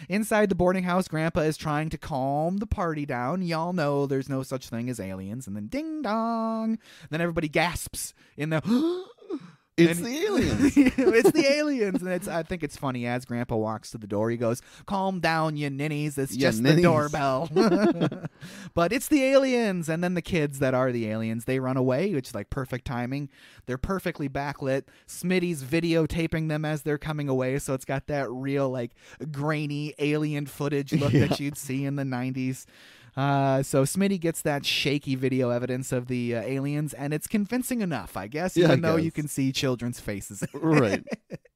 Inside the boarding house, Grandpa is trying to calm the party down. Y'all know there's no such thing as aliens. And then ding dong. Then everybody gasps in the... It's the aliens. It's the aliens. And I think it's funny as Grandpa walks to the door. He goes, "Calm down, you ninnies. It's just the doorbell." But it's the aliens. And then the kids that are the aliens, they run away, which is like perfect timing. They're perfectly backlit. Smitty's videotaping them as they're coming away. So it's got that real like grainy alien footage look that you'd see in the 90s. So Smitty gets that shaky video evidence of the aliens, and it's convincing enough, I guess, even though you can see children's faces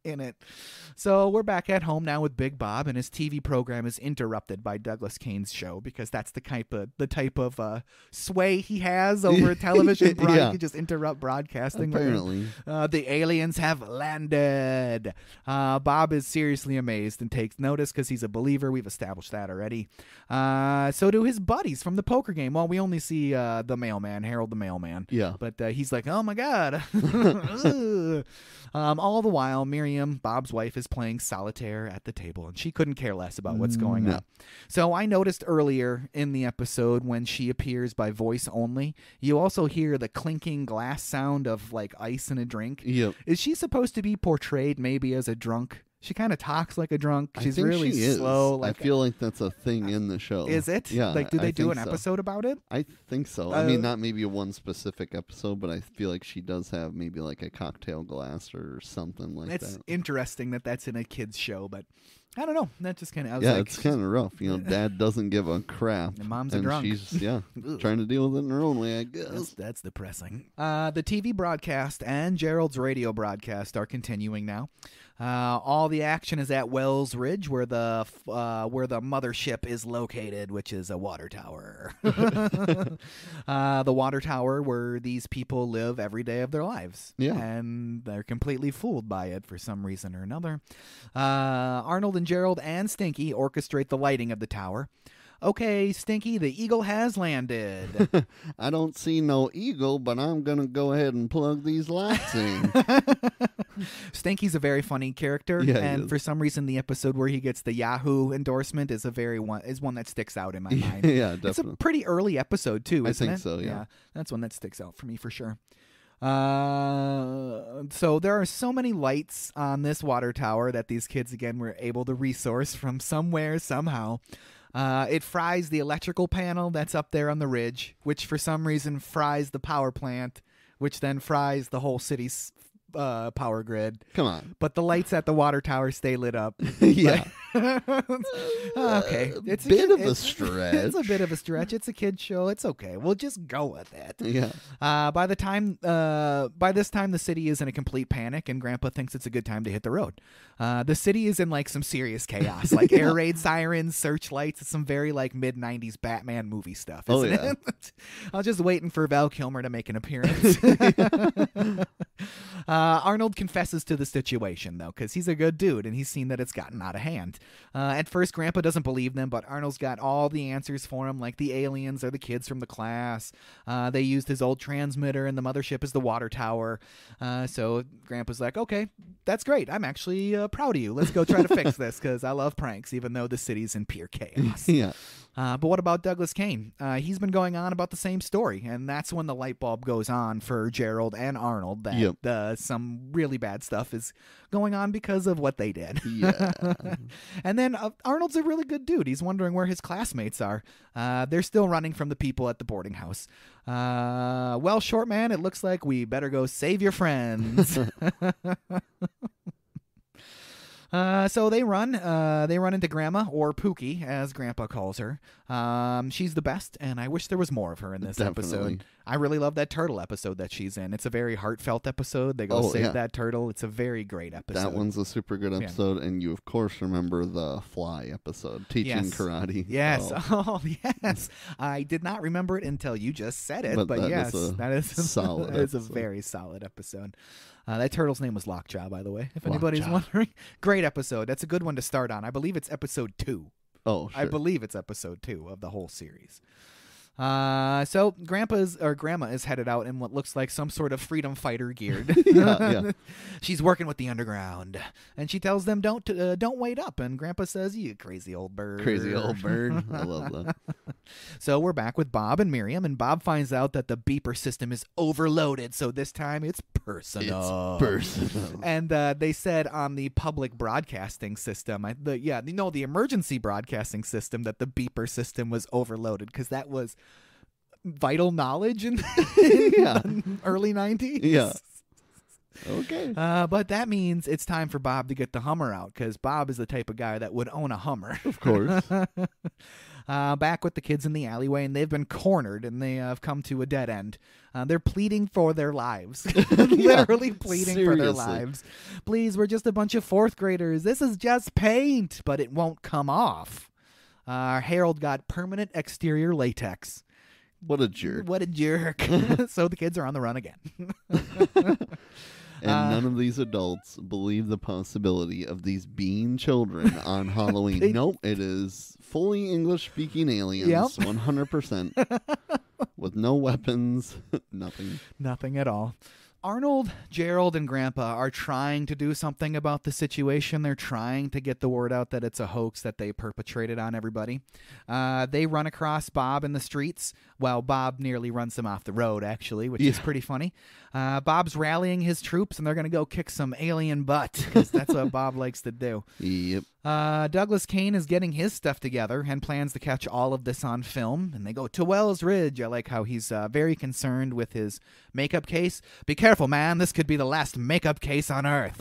in it. So we're back at home now with Big Bob, and his TV program is interrupted by Douglas Kane's show because that's the type of sway he has over television. He can just interrupt broadcasting. Apparently. The aliens have landed. Bob is seriously amazed and takes notice because he's a believer. We've established that already. So do his buddies from the poker game. Well, we only see the mailman, Harold the mailman. Yeah. But he's like, "Oh my God." All the while, Miriam, Bob's wife, is playing solitaire at the table, and she couldn't care less about what's going on. So I noticed earlier in the episode when she appears by voice only, you also hear the clinking glass sound of like ice in a drink. Yep. Is she supposed to be portrayed maybe as a drunk She kind of talks like a drunk. I She's think really she is. slow. I feel like that's a thing in the show. Is it? Yeah. Like, do they do an think so. episode about it? I think so. I mean, not maybe one specific episode, but I feel like she does have maybe like a cocktail glass or something like It's that. interesting that that's in a kid's show, but I don't know. That just kind of Yeah, it's kind of rough. Dad doesn't give a crap. And mom's a and drunk. she's trying to deal with it in her own way, I guess. That's depressing. The TV broadcast and Gerald's radio broadcast are continuing now. All the action is at Wells Ridge, where the mothership is located, which is a water tower. The water tower where these people live every day of their lives. Yeah. And they're completely fooled by it for some reason or another. Arnold and Gerald and Stinky orchestrate the lighting of the tower. Okay, Stinky, the eagle has landed. I don't see no eagle, but I'm going to go ahead and plug these lights in. Stinky's a very funny character, Yeah, he and is. for some reason the episode where he gets the Yahoo endorsement is one that sticks out in my mind. Yeah, It's definitely. a pretty early episode too, I isn't think it? so, yeah. That's one that sticks out for me for sure. So there are so many lights on this water tower that these kids again were able to resource from somewhere somehow. It fries the electrical panel that's up there on the ridge, which for some reason fries the power plant, which then fries the whole city's power grid. Come on. But the lights at the water tower stay lit up. Yeah. Okay. It's bit of a it's- stretch. It's a bit of a stretch. It's a kid's show. It's okay. We'll just go with it. Yeah. By this time, the city is in a complete panic, and Grandpa thinks it's a good time to hit the road. The city is in like some serious chaos, like air raid sirens, searchlights. It's some very like mid '90s Batman movie stuff. Isn't it? I was just waiting for Val Kilmer to make an appearance. Arnold confesses to the situation though, because he's a good dude and he's seen that it's gotten out of hand. At first, Grandpa doesn't believe them, but Arnold's got all the answers for him, like the aliens are the kids from the class. They used his old transmitter, and the mothership is the water tower. So Grandpa's like, okay, that's great. I'm actually proud of you. Let's go try to fix this, because I love pranks, even though the city's in pure chaos. Yeah. But what about Douglas Kane? He's been going on about the same story, and that's when the light bulb goes on for Gerald and Arnold that some really bad stuff is going on because of what they did. Yeah. And then Arnold's a really good dude. He's wondering where his classmates are. They're still running from the people at the boarding house. Well, short man, it looks like we better go save your friends. So they run into Grandma, or Pookie, as Grandpa calls her. She's the best, and I wish there was more of her in this episode. I really love that turtle episode that she's in. It's a very heartfelt episode. They go save that turtle. It's a very great episode. That one's a super good episode, and you, of course, remember the Fly episode, teaching karate. Yes. Oh, yes. I did not remember it until you just said it, but yes, that is solid. That is a very solid episode. That turtle's name was Lockjaw, by the way, if anybody's Lockjaw. wondering. Great episode. That's a good one to start on. I believe it's episode 2. Oh, sure. I believe it's episode 2 of the whole series. So Grandma is headed out in what looks like some sort of freedom fighter geared. Yeah. She's working with the underground, and she tells them don't wait up. And Grandpa says, "You crazy old bird." Crazy old bird. I love that. So we're back with Bob and Miriam, and Bob finds out that the beeper system is overloaded. So this time it's personal. It's personal. And they said on the public broadcasting system, the emergency broadcasting system, that the beeper system was overloaded, because that was vital knowledge in the early 90s. Yeah. Okay. But that means it's time for Bob to get the Hummer out, because Bob is the type of guy that would own a Hummer. Of course. Back with the kids in the alleyway, and they've been cornered, and they have come to a dead end. They're pleading for their lives. Literally pleading for their lives. Please, we're just a bunch of 4th graders. This is just paint, but it won't come off. Harold got permanent exterior latex. What a jerk. What a jerk. So the kids are on the run again. And none of these adults believe the possibility of these being children on Halloween. Nope, it is fully English-speaking aliens, 100%, with no weapons, nothing. Nothing at all. Arnold, Gerald, and Grandpa are trying to do something about the situation. They're trying to get the word out that it's a hoax that they perpetrated on everybody. They run across Bob in the streets. Well, Bob nearly runs them off the road, actually, which is pretty funny. Bob's rallying his troops, and they're going to go kick some alien butt, because that's what Bob likes to do. Yep. Douglas Kane is getting his stuff together and plans to catch all of this on film. And they go to Wells Ridge. I like how he's very concerned with his makeup case. Be careful, man. This could be the last makeup case on Earth.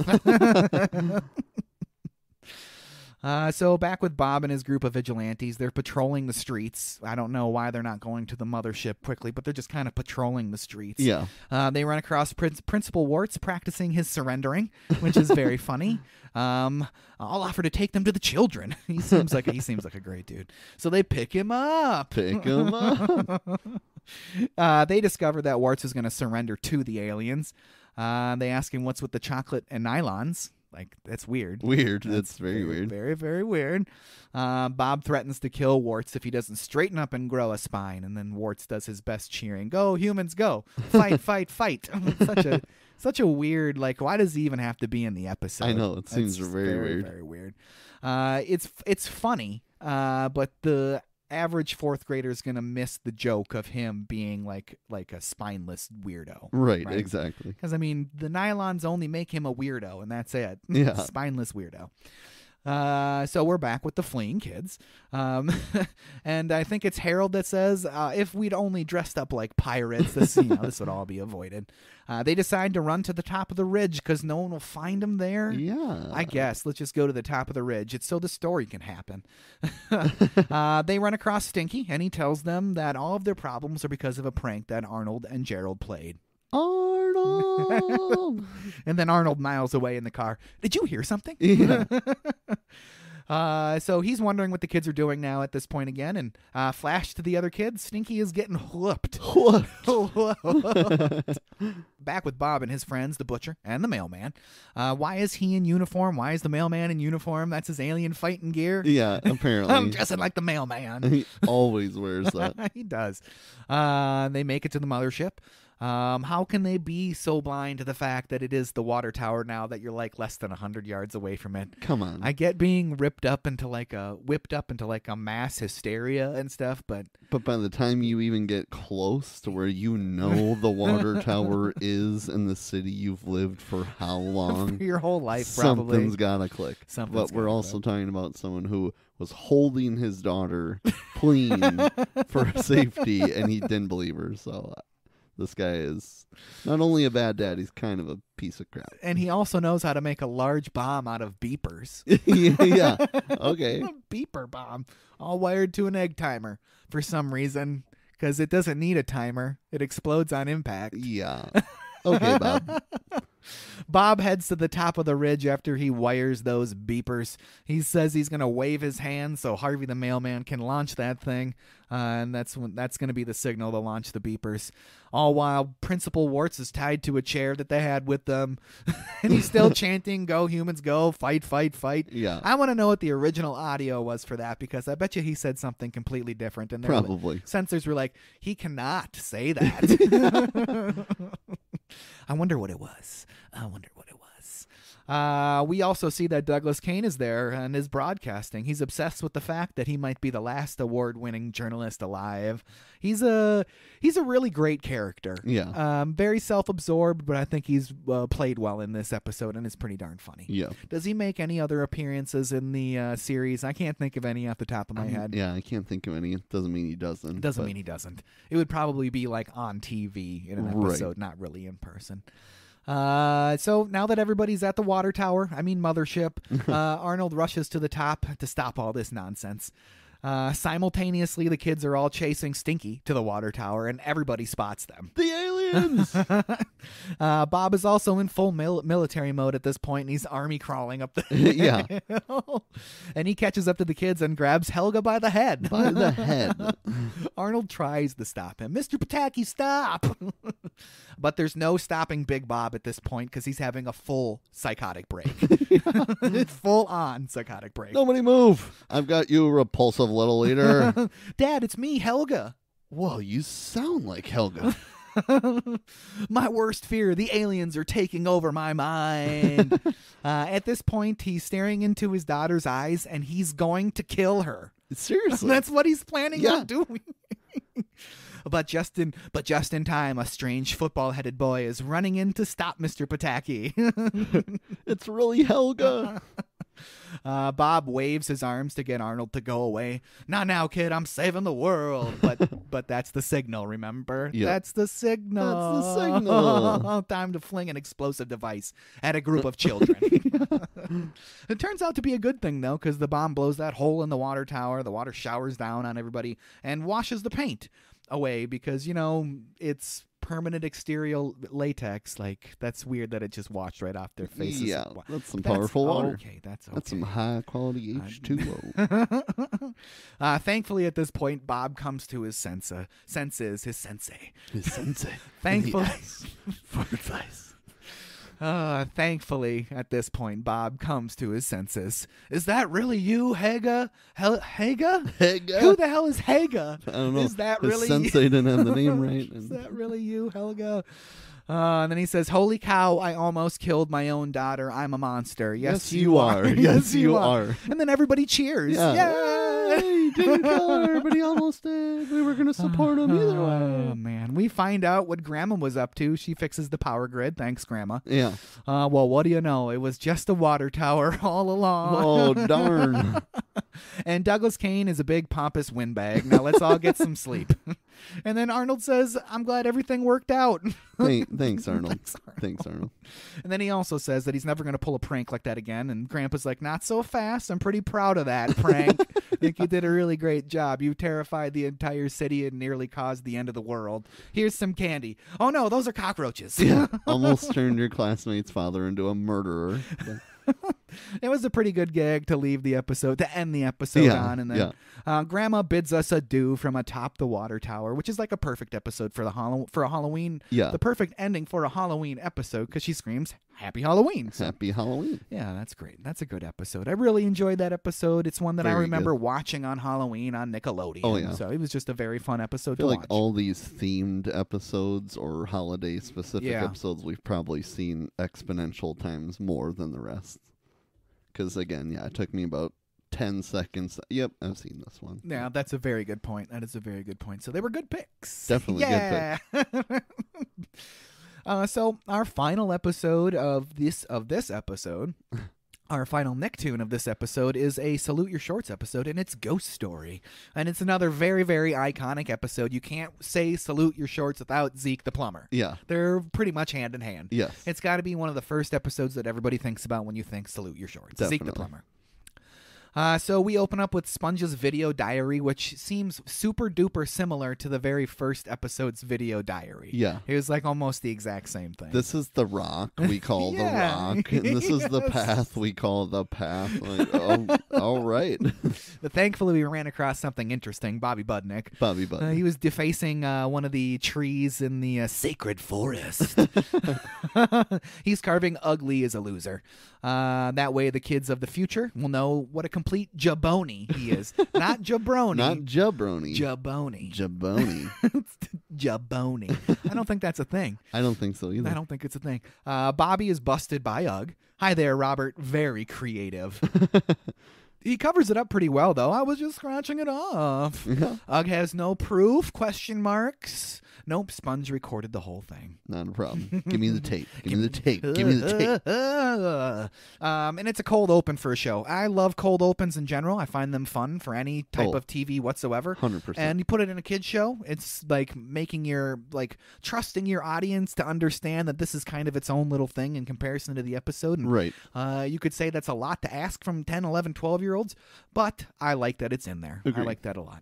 So back with Bob and his group of vigilantes, they're patrolling the streets. I don't know why they're not going to the mothership quickly, but they're just kind of patrolling the streets. Yeah. They run across Principal Warts practicing his surrendering, which is very funny. I'll offer to take them to the children. He seems like a great dude. So they pick him up. They discover that Warts is going to surrender to the aliens. They ask him what's with the chocolate and nylons. Like, that's weird. That's very weird. Very, very weird. Bob threatens to kill Warts if he doesn't straighten up and grow a spine. And then Warts does his best cheering. Go, humans, go. Fight, fight, fight. Such a weird, like, why does he even have to be in the episode? I know. It seems very weird. Very weird. It's funny, but the average fourth grader is going to miss the joke of him being like a spineless weirdo. Right? Exactly. Because, I mean, the nylons only make him a weirdo, and that's it. Yeah. Spineless weirdo. So we're back with the fleeing kids. And I think it's Harold that says, if we'd only dressed up like pirates, this would all be avoided. They decide to run to the top of the ridge because no one will find them there. Yeah. I guess. Let's just go to the top of the ridge. It's so the story can happen. They run across Stinky, and he tells them that all of their problems are because of a prank that Arnold and Gerald played. Arnold! And then Arnold miles away in the car. Did you hear something? Yeah. So he's wondering what the kids are doing now at this point again. And flash to the other kids. Stinky is getting whooped. Back with Bob and his friends, the butcher and the mailman. Why is he in uniform? Why is the mailman in uniform? That's his alien fighting gear. Yeah, apparently. I'm dressing like the mailman. He always wears that. He does. They make it to the mothership. How can they be so blind to the fact that it is the water tower now that you're like less than 100 yards away from it? Come on. I get being whipped up into like a mass hysteria and stuff, but by the time you even get close to where you know the water tower is in the city you've lived for how long? For your whole life, probably. Something's gotta click. But we're also talking about someone who was holding his daughter clean for safety, and he didn't believe her, so... This guy is not only a bad dad, he's kind of a piece of crap. And he also knows how to make a large bomb out of beepers. Yeah. Okay. A beeper bomb, all wired to an egg timer for some reason, because it doesn't need a timer. It explodes on impact. Yeah. Okay, Bob. Bob heads to the top of the ridge after he wires those beepers. He says he's going to wave his hand so Harvey the mailman can launch that thing, and that's going to be the signal to launch the beepers. All while Principal Warts is tied to a chair that they had with them, and he's still chanting, "Go humans, go! Fight, fight, fight!" Yeah. I want to know what the original audio was for that, because I bet you he said something completely different. And probably censors were like, he cannot say that. I wonder what it was. We also see that Douglas Kane is there and is broadcasting. He's obsessed with the fact that he might be the last award-winning journalist alive. He's a really great character. Yeah. Very self-absorbed, but I think he's played well in this episode and is pretty darn funny. Yeah. Does he make any other appearances in the series? I can't think of any off the top of my head. Yeah, I can't think of any. It doesn't mean he doesn't. Doesn't mean he doesn't. It would probably be like on TV in an episode, not really in person. So now that everybody's at the water tower, mothership, Arnold rushes to the top to stop all this nonsense. Simultaneously, the kids are all chasing Stinky to the water tower, and everybody spots them. The aliens! Bob is also in full military mode at this point, and he's army crawling up the hill. And he catches up to the kids and grabs Helga by the head. Arnold tries to stop him. Mr. Pataki, stop! But there's no stopping Big Bob at this point because he's having a full psychotic break. Full-on psychotic break. Nobody move! I've got you, repulsive little leader. Dad, it's me, Helga. Whoa, you sound like Helga. My worst fear, the aliens are taking over my mind. At this point, he's staring into his daughter's eyes, and he's going to kill her. Seriously. That's what he's planning Yeah. on doing. But just in time, a strange football-headed boy is running in to stop Mr. Pataki. It's really Helga. Bob waves his arms to get Arnold to go away. Not now, kid. I'm saving the world. But that's the signal, remember? Yep. That's the signal. That's the signal. Time to fling an explosive device at a group of children. It turns out to be a good thing, though, because the bomb blows that hole in the water tower. The water showers down on everybody and washes the paint away because, it's permanent exterior latex. Like, that's weird that it just washed right off their faces. Yeah, that's some powerful water. Okay, that's okay. That's some high quality H2O. Thankfully, at this point, Bob comes to his senses. His sensei. Thankfully, for advice. Thankfully, at this point, Bob comes to his senses. Is that really you, Haga? Haga? Helga? Who the hell is Haga? I don't know. Is that His really sensei didn't have the name right. Is that really you, Helga? And then he says, "Holy cow, I almost killed my own daughter. I'm a monster." Yes, you are. Yes, you are. And then everybody cheers. Yeah. Yay, didn't kill her, but he almost did. We were going to support him either way. Oh, man. We find out what Grandma was up to. She fixes the power grid. Thanks, Grandma. Yeah. Well, what do you know? It was just a water tower all along. Oh, darn. And Douglas Kane is a big pompous windbag. Now let's all get some sleep. And then Arnold says, "I'm glad everything worked out." Thanks, Arnold. Thanks, Arnold. And then he also says that he's never going to pull a prank like that again. And Grandpa's like, "Not so fast. I'm pretty proud of that prank. I think you did a really great job. You terrified the entire city and nearly caused the end of the world. Here's some candy. Oh, no, those are cockroaches." Yeah, almost turned your classmate's father into a murderer. It was a pretty good gag to leave the episode, to end the episode on. And then Grandma bids us adieu from atop the water tower, which is like a perfect episode for for a Halloween. Yeah. The perfect ending for a Halloween episode because she screams, "Happy Halloween." So, Happy Halloween. yeah, that's great. That's a good episode. I really enjoyed that episode. It's one that I Very remember watching on Halloween on Nickelodeon. Oh, yeah. So it was just a very fun episode I feel to like watch. all these themed episodes or holiday-specific Yeah. episodes we've probably seen exponential times more than the rest. Because, again, it took me about 10 seconds. Yep, I've seen this one. Yeah, that's a very good point. That is a very good point. So they were good picks. Definitely good picks. So our final episode of this episode, our final Nicktoon of this episode is a Salute Your Shorts episode, and it's Ghost Story. And it's another very, very iconic episode. You can't say Salute Your Shorts without Zeke the plumber. Yeah. They're pretty much hand in hand. Yes. It's got to be one of the first episodes that everybody thinks about when you think Salute Your Shorts. Zeke the Definitely. plumber. So we open up with Sponge's video diary, which seems super duper similar to the very first episode's video diary. Yeah. It was like almost the exact same thing. This is the rock we call the rock, and this is the Yes. path we call the path. Like, oh, all right. But thankfully, we ran across something interesting. Bobby Budnick. Bobby Budnick. He was defacing one of the trees in the sacred forest. He's carving "Ugly is a loser." That way, the kids of the future will know what a complete jaboni he is. Not jabroni. Not jabroni. Jaboni. Jaboni. Jaboni. I don't think that's a thing. I don't think so either. I don't think it's a thing. Bobby is busted by Ugg. Hi there, Robert. Very creative. He covers it up pretty well, though. I was just scratching it off. Yeah. Ugg has no proof? Question marks. Nope, Sponge recorded the whole thing. Not a problem. Give me the tape. Give me the tape. Give me the tape. And it's a cold open for a show. I love cold opens in general. I find them fun for any type of TV whatsoever. 100%. And you put it in a kid's show, it's like making trusting your audience to understand that this is kind of its own little thing in comparison to the episode. And, Right. you could say that's a lot to ask from 10, 11, 12-year-olds, but I like that it's in there. Agreed. I like that a lot.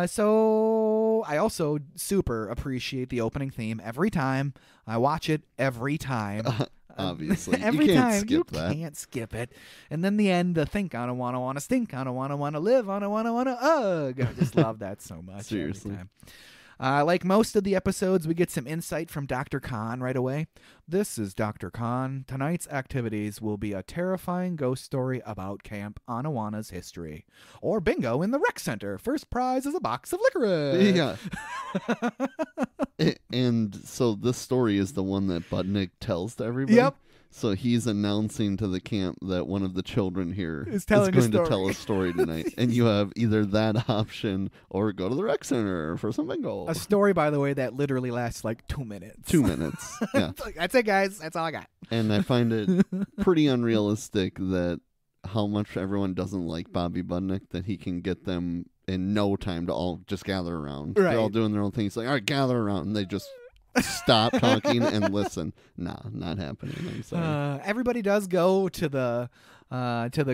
So I also super appreciate the opening theme every time. I watch it every time. Obviously. Every you can't time. skip that. You can't skip it. And then the end, the think, I don't wanna stink, I don't wanna live, I don't wanna ugh. I just love that so much. Seriously. Every time. Like most of the episodes, we get some insight from Dr. Khan right away. This is Dr. Khan. Tonight's activities will be a terrifying ghost story about Camp Anawanna's history. Or bingo in the rec center. First prize is a box of licorice. Yeah. And so this story is the one that Budnick tells to everybody. Yep. So he's announcing to the camp that one of the children here is going to tell a story tonight. And you have either that option or go to the rec center for some bingo. A story, by the way, that literally lasts like 2 minutes. 2 minutes. Yeah. That's it, guys. That's all I got. And I find it pretty unrealistic that how much everyone doesn't like Bobby Budnick, that he can get them in no time to all just gather around. Right. They're all doing their own thing. He's like, all right, gather around. And they just stop talking and listen. Nah, not happening. I'm sorry. Everybody does go to the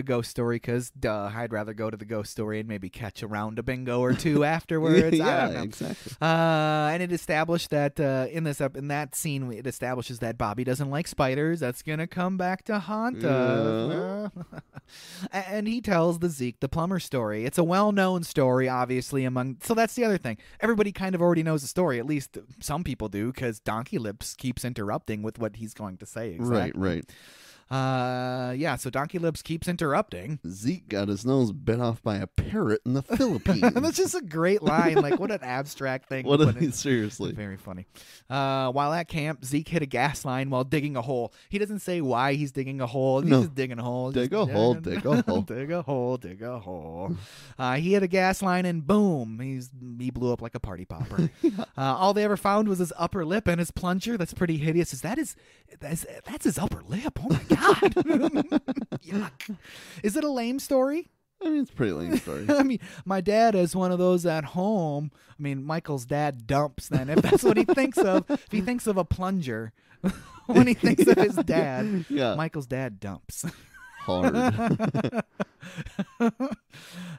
ghost story because, I'd rather go to the ghost story and maybe catch a round of bingo or two afterwards. Yeah, I don't know. exactly. And it established that in that scene, it establishes that Bobby doesn't like spiders. That's gonna come back to haunt us. And he tells the Zeke the plumber story. It's a well-known story, obviously. So that's the other thing. Everybody kind of already knows the story. At least some people do, because Donkey Lips keeps interrupting with what he's going to say. Exactly. Right. So Donkey Lips keeps interrupting. Zeke got his nose bit off by a parrot in the Philippines. That's just a great line. Like, what an abstract thing. Seriously. Very funny. While at camp, Zeke hit a gas line while digging a hole. He doesn't say why he's digging a hole. He's just digging a hole. Dig a hole, dig a hole. Dig a hole, dig a hole. He hit a gas line and boom, he blew up like a party popper. All they ever found was his upper lip and his plunger. That's pretty hideous. That's his upper lip. Oh my God. Yuck. Is it a lame story? I mean, it's a pretty lame story. I mean, my dad is one of those at home. I mean, Michael's dad dumps then, if that's what he thinks of. If he thinks of a plunger, when he thinks of his dad, Michael's dad dumps. Hard.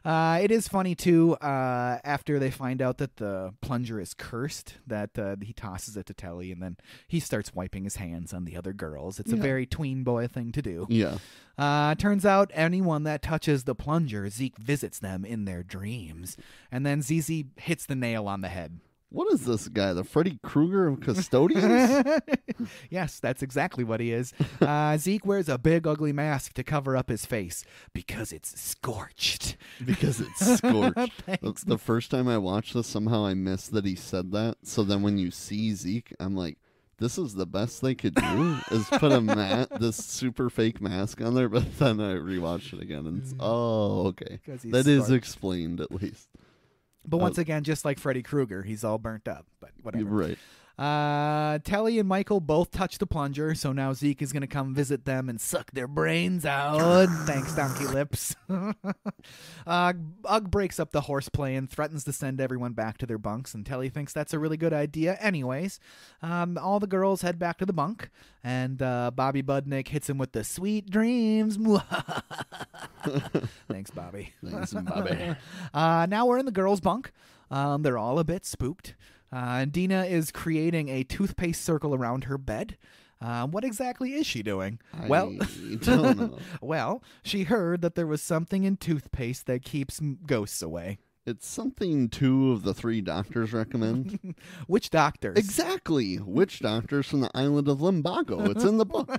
It is funny too, after they find out that the plunger is cursed, that he tosses it to Telly and then he starts wiping his hands on the other girls. It's a very tween boy thing to do. Yeah. Turns out anyone that touches the plunger, Zeke visits them in their dreams. And then ZZ hits the nail on the head. What is this guy, the Freddy Krueger of custodians? Yes, that's exactly what he is. Zeke wears a big ugly mask to cover up his face because it's scorched. Because it's scorched. That's the first time I watched this, somehow I missed that he said that. So then when you see Zeke, I'm like, this is the best they could do, is put this super fake mask on there. But then I rewatched it again, and it's, okay. That is explained, at least. But once again, just like Freddy Krueger, he's all burnt up. But whatever. Right. Telly and Michael both touch the plunger, so now Zeke is going to come visit them and suck their brains out. Thanks, Donkey Lips. Ugg breaks up the horseplay and threatens to send everyone back to their bunks, and Telly thinks that's a really good idea anyways. All the girls head back to the bunk, and Bobby Budnick hits him with the sweet dreams. Thanks, Bobby. Thanks, Bobby. Now we're in the girls' bunk. They're all a bit spooked. Dina is creating a toothpaste circle around her bed. What exactly is she doing? I don't know. Well, she heard that there was something in toothpaste that keeps ghosts away. It's something 2 of the 3 doctors recommend. Which doctors? Exactly. Which doctors from the island of Limbago? It's in the book.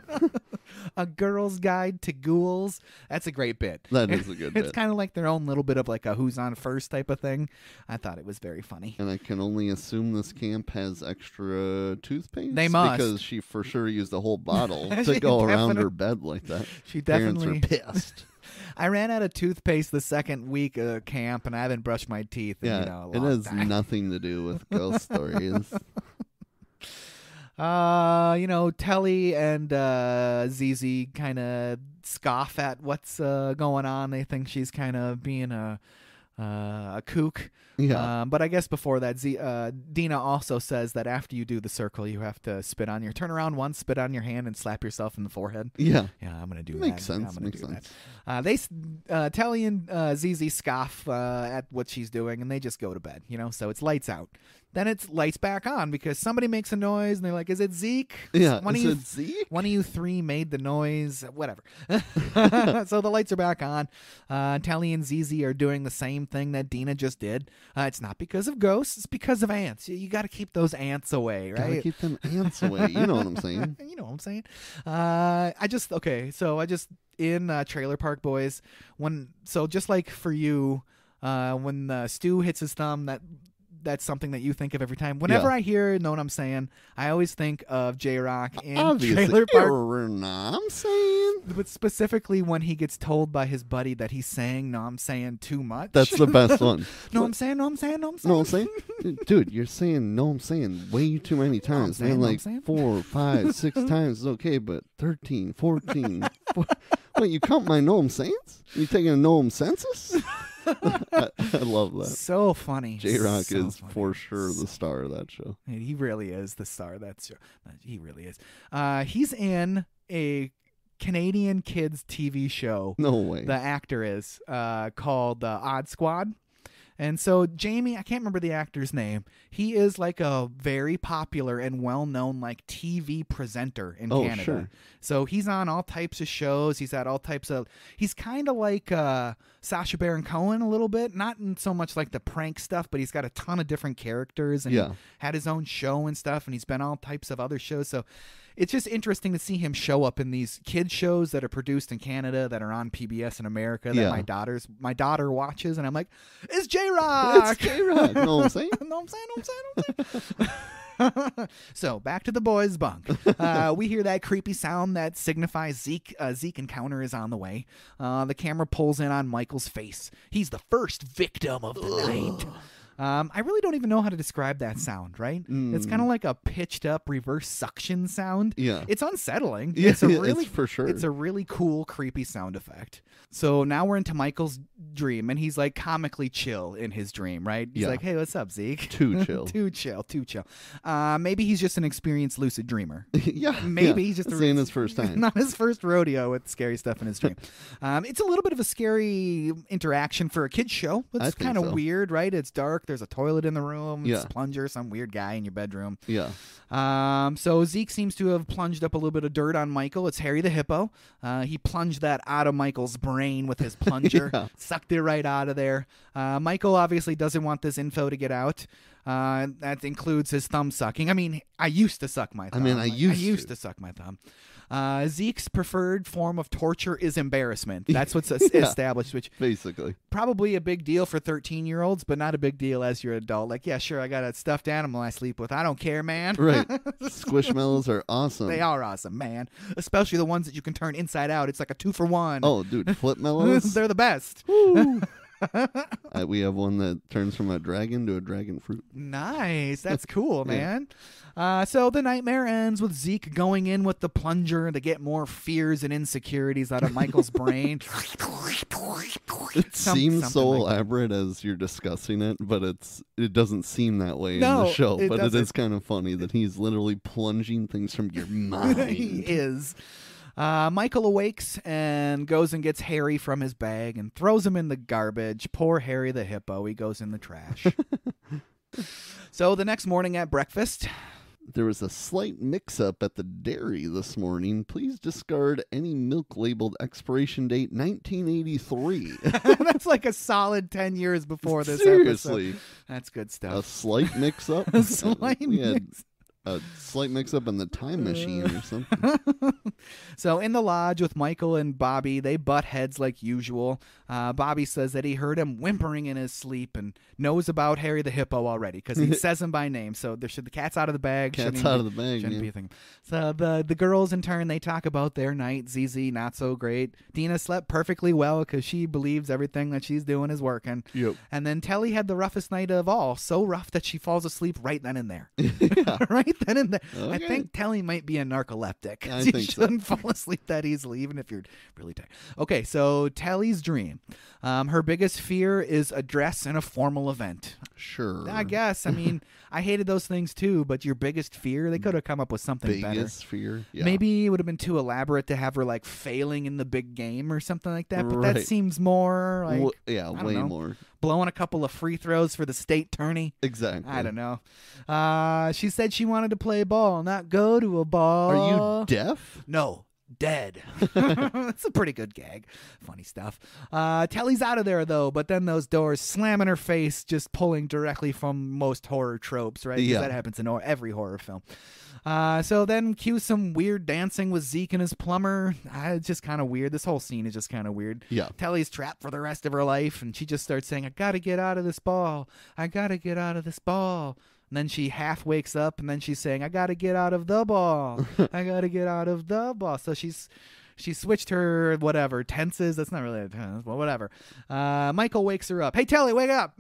A Girl's Guide to Ghouls. That's a great bit. That is a good bit. It's kind of like their own little bit of like a who's on first type of thing. I thought it was very funny. And I can only assume this camp has extra toothpaste. They must. Because she for sure used a whole bottle to go around her bed like that. She definitely. Parents were pissed. I ran out of toothpaste the second week of camp, and I haven't brushed my teeth in it has nothing to do with ghost stories. Telly and ZZ kind of scoff at what's going on. They think she's kind of being a kook. Yeah. But I guess before that, Dina also says that after you do the circle, you have to turn around once, spit on your hand, and slap yourself in the forehead. Yeah. Yeah, I'm going to do Makes that. sense. Makes sense. Telly and ZZ scoff at what she's doing, and they just go to bed, so it's lights out. then it's lights back on because somebody makes a noise and they're like, is it Zeke? Yeah, Is it Zeke? One of you three made the noise, whatever. So the lights are back on. Telly and Zizi are doing the same thing that Dina just did. It's not because of ghosts, it's because of ants. You got to keep those ants away, right? Gotta keep them ants away. You know what I'm saying? You know what I'm saying? In Trailer Park Boys, just like for you, when Stu hits his thumb, that's something that you think of every time. Whenever I hear "Know What I'm Saying," I always think of J-Rock in Obviously, Trailer Park. I'm saying, But specifically when he gets told by his buddy that he's saying "No, I'm saying" too much. that's the best one. No, I'm saying, no, I'm saying, no, I'm saying. No, I'm saying, dude, you're saying "no, I'm saying" way too many times. saying, Man, no, I'm like saying. 4, 5, 6 times is okay, but 13, 14. Wait, you count my "no, I'm sayings"? You taking a "no, I'm" census? I love that. So funny. J-Rock So is funny. for sure the star of that show. He really is the star. He really is. He's in a Canadian kids TV show. No way. The actor is called Odd Squad. And so Jamie, I can't remember the actor's name. He is like a very popular and well-known like TV presenter in Canada. Sure. So he's on all types of shows. He's kind of like Sacha Baron Cohen a little bit, not in so much like the prank stuff, but he's got a ton of different characters and he had his own show and stuff, and he's been on all types of other shows. So it's just interesting to see him show up in these kids shows that are produced in Canada that are on PBS in America that my daughter watches, and I'm like, it's J-Rock. It's J-Rock. Know what I'm saying? No, I'm saying. So back to the boys' bunk. We hear that creepy sound that signifies Zeke encounter is on the way. The camera pulls in on Michael's face. He's the first victim of the night. I really don't even know how to describe that sound, right? It's kind of like a pitched up reverse suction sound. Yeah. It's unsettling. Yeah, it's for sure. It's a really cool, creepy sound effect. So now we're into Michael's dream, and he's like comically chill in his dream, right? He's like, hey, what's up, Zeke? Too chill. Too chill. Maybe he's just an experienced lucid dreamer. Yeah. Maybe he's just saying his first time. Not his first rodeo with scary stuff in his dream. It's a little bit of a scary interaction for a kid's show. It's kind of weird, right? It's dark. There's a toilet in the room. It's a plunger, some weird guy in your bedroom. Yeah. So Zeke seems to have plunged up a little bit of dirt on Michael. It's Harry the Hippo. He plunged that out of Michael's brain with his plunger. Sucked it right out of there. Michael obviously doesn't want this info to get out. That includes his thumb sucking. I mean, I used to suck my thumb. I used to suck my thumb. Zeke's preferred form of torture is embarrassment. That's what's established, which basically probably a big deal for 13-year-olds, but not a big deal as you're an adult. Like, yeah, sure, I got a stuffed animal I sleep with. I don't care, man. Right. Squishmallows are awesome. They are awesome, man. Especially the ones that you can turn inside out. It's like a 2-for-1. Oh, dude, flip mellows. They're the best. We have one that turns from a dragon to a dragon fruit. Nice. That's cool, man. So the nightmare ends with Zeke going in with the plunger to get more fears and insecurities out of Michael's brain. It seems so elaborate as you're discussing it, but it doesn't seem that way in the show. But it is kind of funny that he's literally plunging things from your mind. He is. Michael awakes and goes and gets Harry from his bag and throws him in the garbage. Poor Harry the Hippo. He goes in the trash. So the next morning at breakfast, there was a slight mix-up at the dairy this morning. Please discard any milk labeled expiration date 1983. That's like a solid 10 years before this Seriously. episode. That's good stuff. A slight mix-up? A slight mix-up in the time machine or something. So in the lodge with Michael and Bobby, they butt heads like usual. Bobby says that he heard him whimpering in his sleep and knows about Harry the Hippo already because he says him by name. So the cat's out of the bag. Cat's out of the bag, shouldn't be a thing. So the girls in turn, they talk about their night. Zizi, not so great. Dina slept perfectly well because she believes everything that she's doing is working. Yep. And then Telly had the roughest night of all. So rough that she falls asleep right then and there. Right then and there. Okay. I think Telly might be a narcoleptic. You shouldn't fall asleep that easily, even if you're really tired. Okay, so Telly's dream. Her biggest fear is a dress in a formal event. Sure. I guess. I mean, I hated those things too, but your biggest fear, they could have come up with something better. Biggest fear? Yeah. Maybe it would have been too elaborate to have her like failing in the big game or something like that, but that seems more like... way more. blowing a couple of free throws for the state tourney. Exactly. I don't know. She said she wanted to play ball, not go to a ball. Are you deaf? No. Dead. That's a pretty good gag. Funny stuff. Telly's out of there, though, but then those doors slam in her face, just pulling directly from most horror tropes, right? 'Cause that happens in every horror film. So then cue some weird dancing with Zeke and his plumber. It's just kind of weird. This whole scene is just kind of weird. Yeah. Telly's trapped for the rest of her life, and she just starts saying, I gotta get out of this ball. I gotta get out of this ball. And then she half wakes up, and then she's saying, I gotta get out of the ball. I gotta get out of the ball. So she switched her whatever tenses. That's not really a tense, but whatever. Michael wakes her up. Hey, Telly, wake up.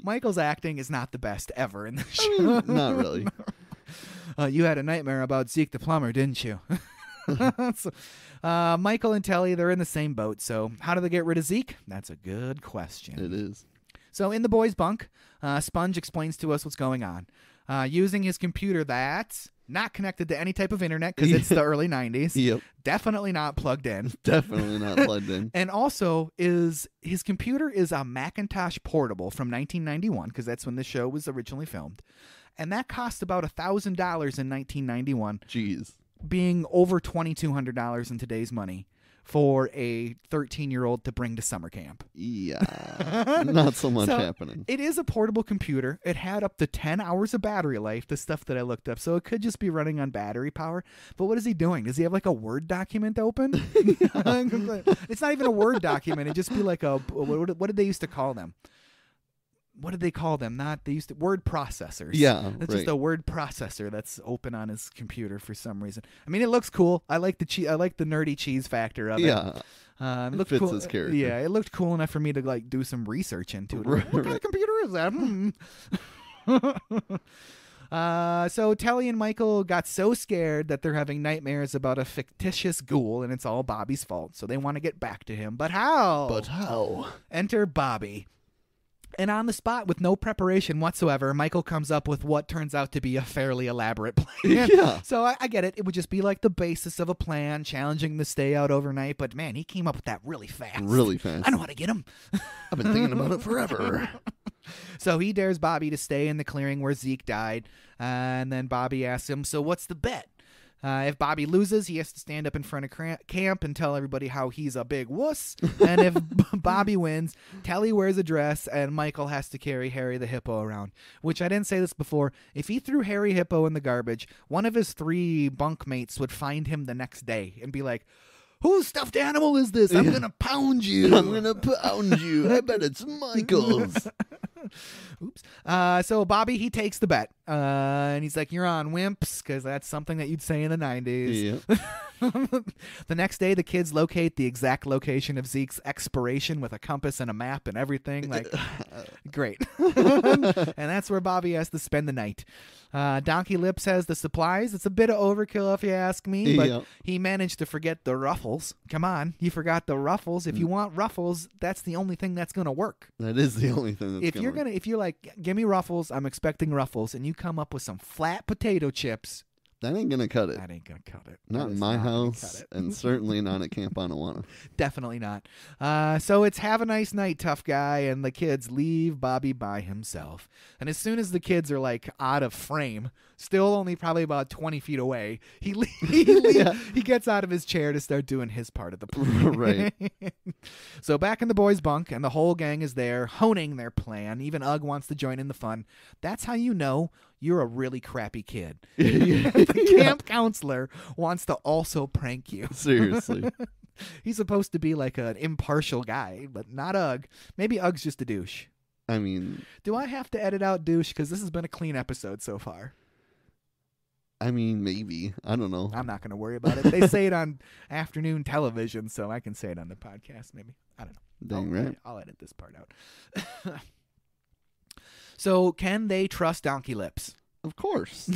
Michael's acting is not the best ever in the show. Not really. You had a nightmare about Zeke the plumber, didn't you? Michael and Telly, they're in the same boat. So how do they get rid of Zeke? That's a good question. It is. So in the boys' bunk, Sponge explains to us what's going on. Using his computer that's not connected to any type of internet because it's the early 90s. Yep. Definitely not plugged in. Definitely not plugged in. And also, his computer is a Macintosh Portable from 1991 because that's when the show was originally filmed. And that cost about $1,000 in 1991. Jeez. Being over $2,200 in today's money for a 13-year-old to bring to summer camp. Yeah. Not so much happening. It is a portable computer. It had up to 10 hours of battery life, the stuff that I looked up. So it could just be running on battery power. But what is he doing? Does he have like a Word document open? It's not even a Word document. It'd just be like what did they used to call them? What did they call them? Word processors. Yeah, it's just a word processor that's open on his computer for some reason. I mean, it looks cool. I like the nerdy cheese factor of it. Yeah, it looked fits cool. his character. Yeah, it looked cool enough for me to like do some research into it. Right, What kind of computer is that? So Telly and Michael got so scared that they're having nightmares about a fictitious ghoul, and it's all Bobby's fault. So they want to get back to him, but how? Enter Bobby. And on the spot, with no preparation whatsoever, Michael comes up with what turns out to be a fairly elaborate plan. Yeah. So I get it. It would just be like the basis of a plan, challenging to stay out overnight. But man, he came up with that really fast. Really fast. I know how to get him. I've been thinking about it forever. So he dares Bobby to stay in the clearing where Zeke died. And then Bobby asks him, so what's the bet? If Bobby loses, he has to stand up in front of camp and tell everybody how he's a big wuss. And if Bobby wins, Telly wears a dress and Michael has to carry Harry the Hippo around. Which I didn't say this before. If he threw Harry Hippo in the garbage, one of his 3 bunkmates would find him the next day and be like, whose stuffed animal is this? I'm going to pound you. I'm going to pound you. I bet it's Michael's. Oops. So Bobby, he takes the bet. And he's like, you're on, wimps, because that's something that you'd say in the 90s. Yeah. The next day, the kids locate the exact location of Zeke's expiration with a compass and a map and everything. Like, great. And that's where Bobby has to spend the night. Donkey Lips has the supplies. It's a bit of overkill if you ask me, but he managed to forget the ruffles. Come on, you forgot the ruffles. If you want ruffles, that's the only thing that's going to work. That is the only thing that's going to work. If you're like, give me ruffles, I'm expecting ruffles, and you come up with some flat potato chips, that ain't going to cut it. That ain't going to cut it. Not in my house, and certainly not at Camp Anawana. Definitely not. So it's have a nice night, tough guy, and the kids leave Bobby by himself. And as soon as the kids are like out of frame, still only probably about 20 feet away, he gets out of his chair to start doing his part of the plan. Right. So back in the boys' bunk, and the whole gang is there, honing their plan. Even Ugg wants to join in the fun. That's how you know you're a really crappy kid. The camp counselor wants to also prank you. Seriously. He's supposed to be like an impartial guy, but not Ugg. Maybe Ugg's just a douche. I mean... Do I have to edit out douche? Because this has been a clean episode so far. I mean, maybe. I don't know. I'm not going to worry about it. They say it on afternoon television, so I can say it on the podcast maybe. I don't know. Dang right. I'll edit this part out. So, can they trust Donkey Lips? Of course.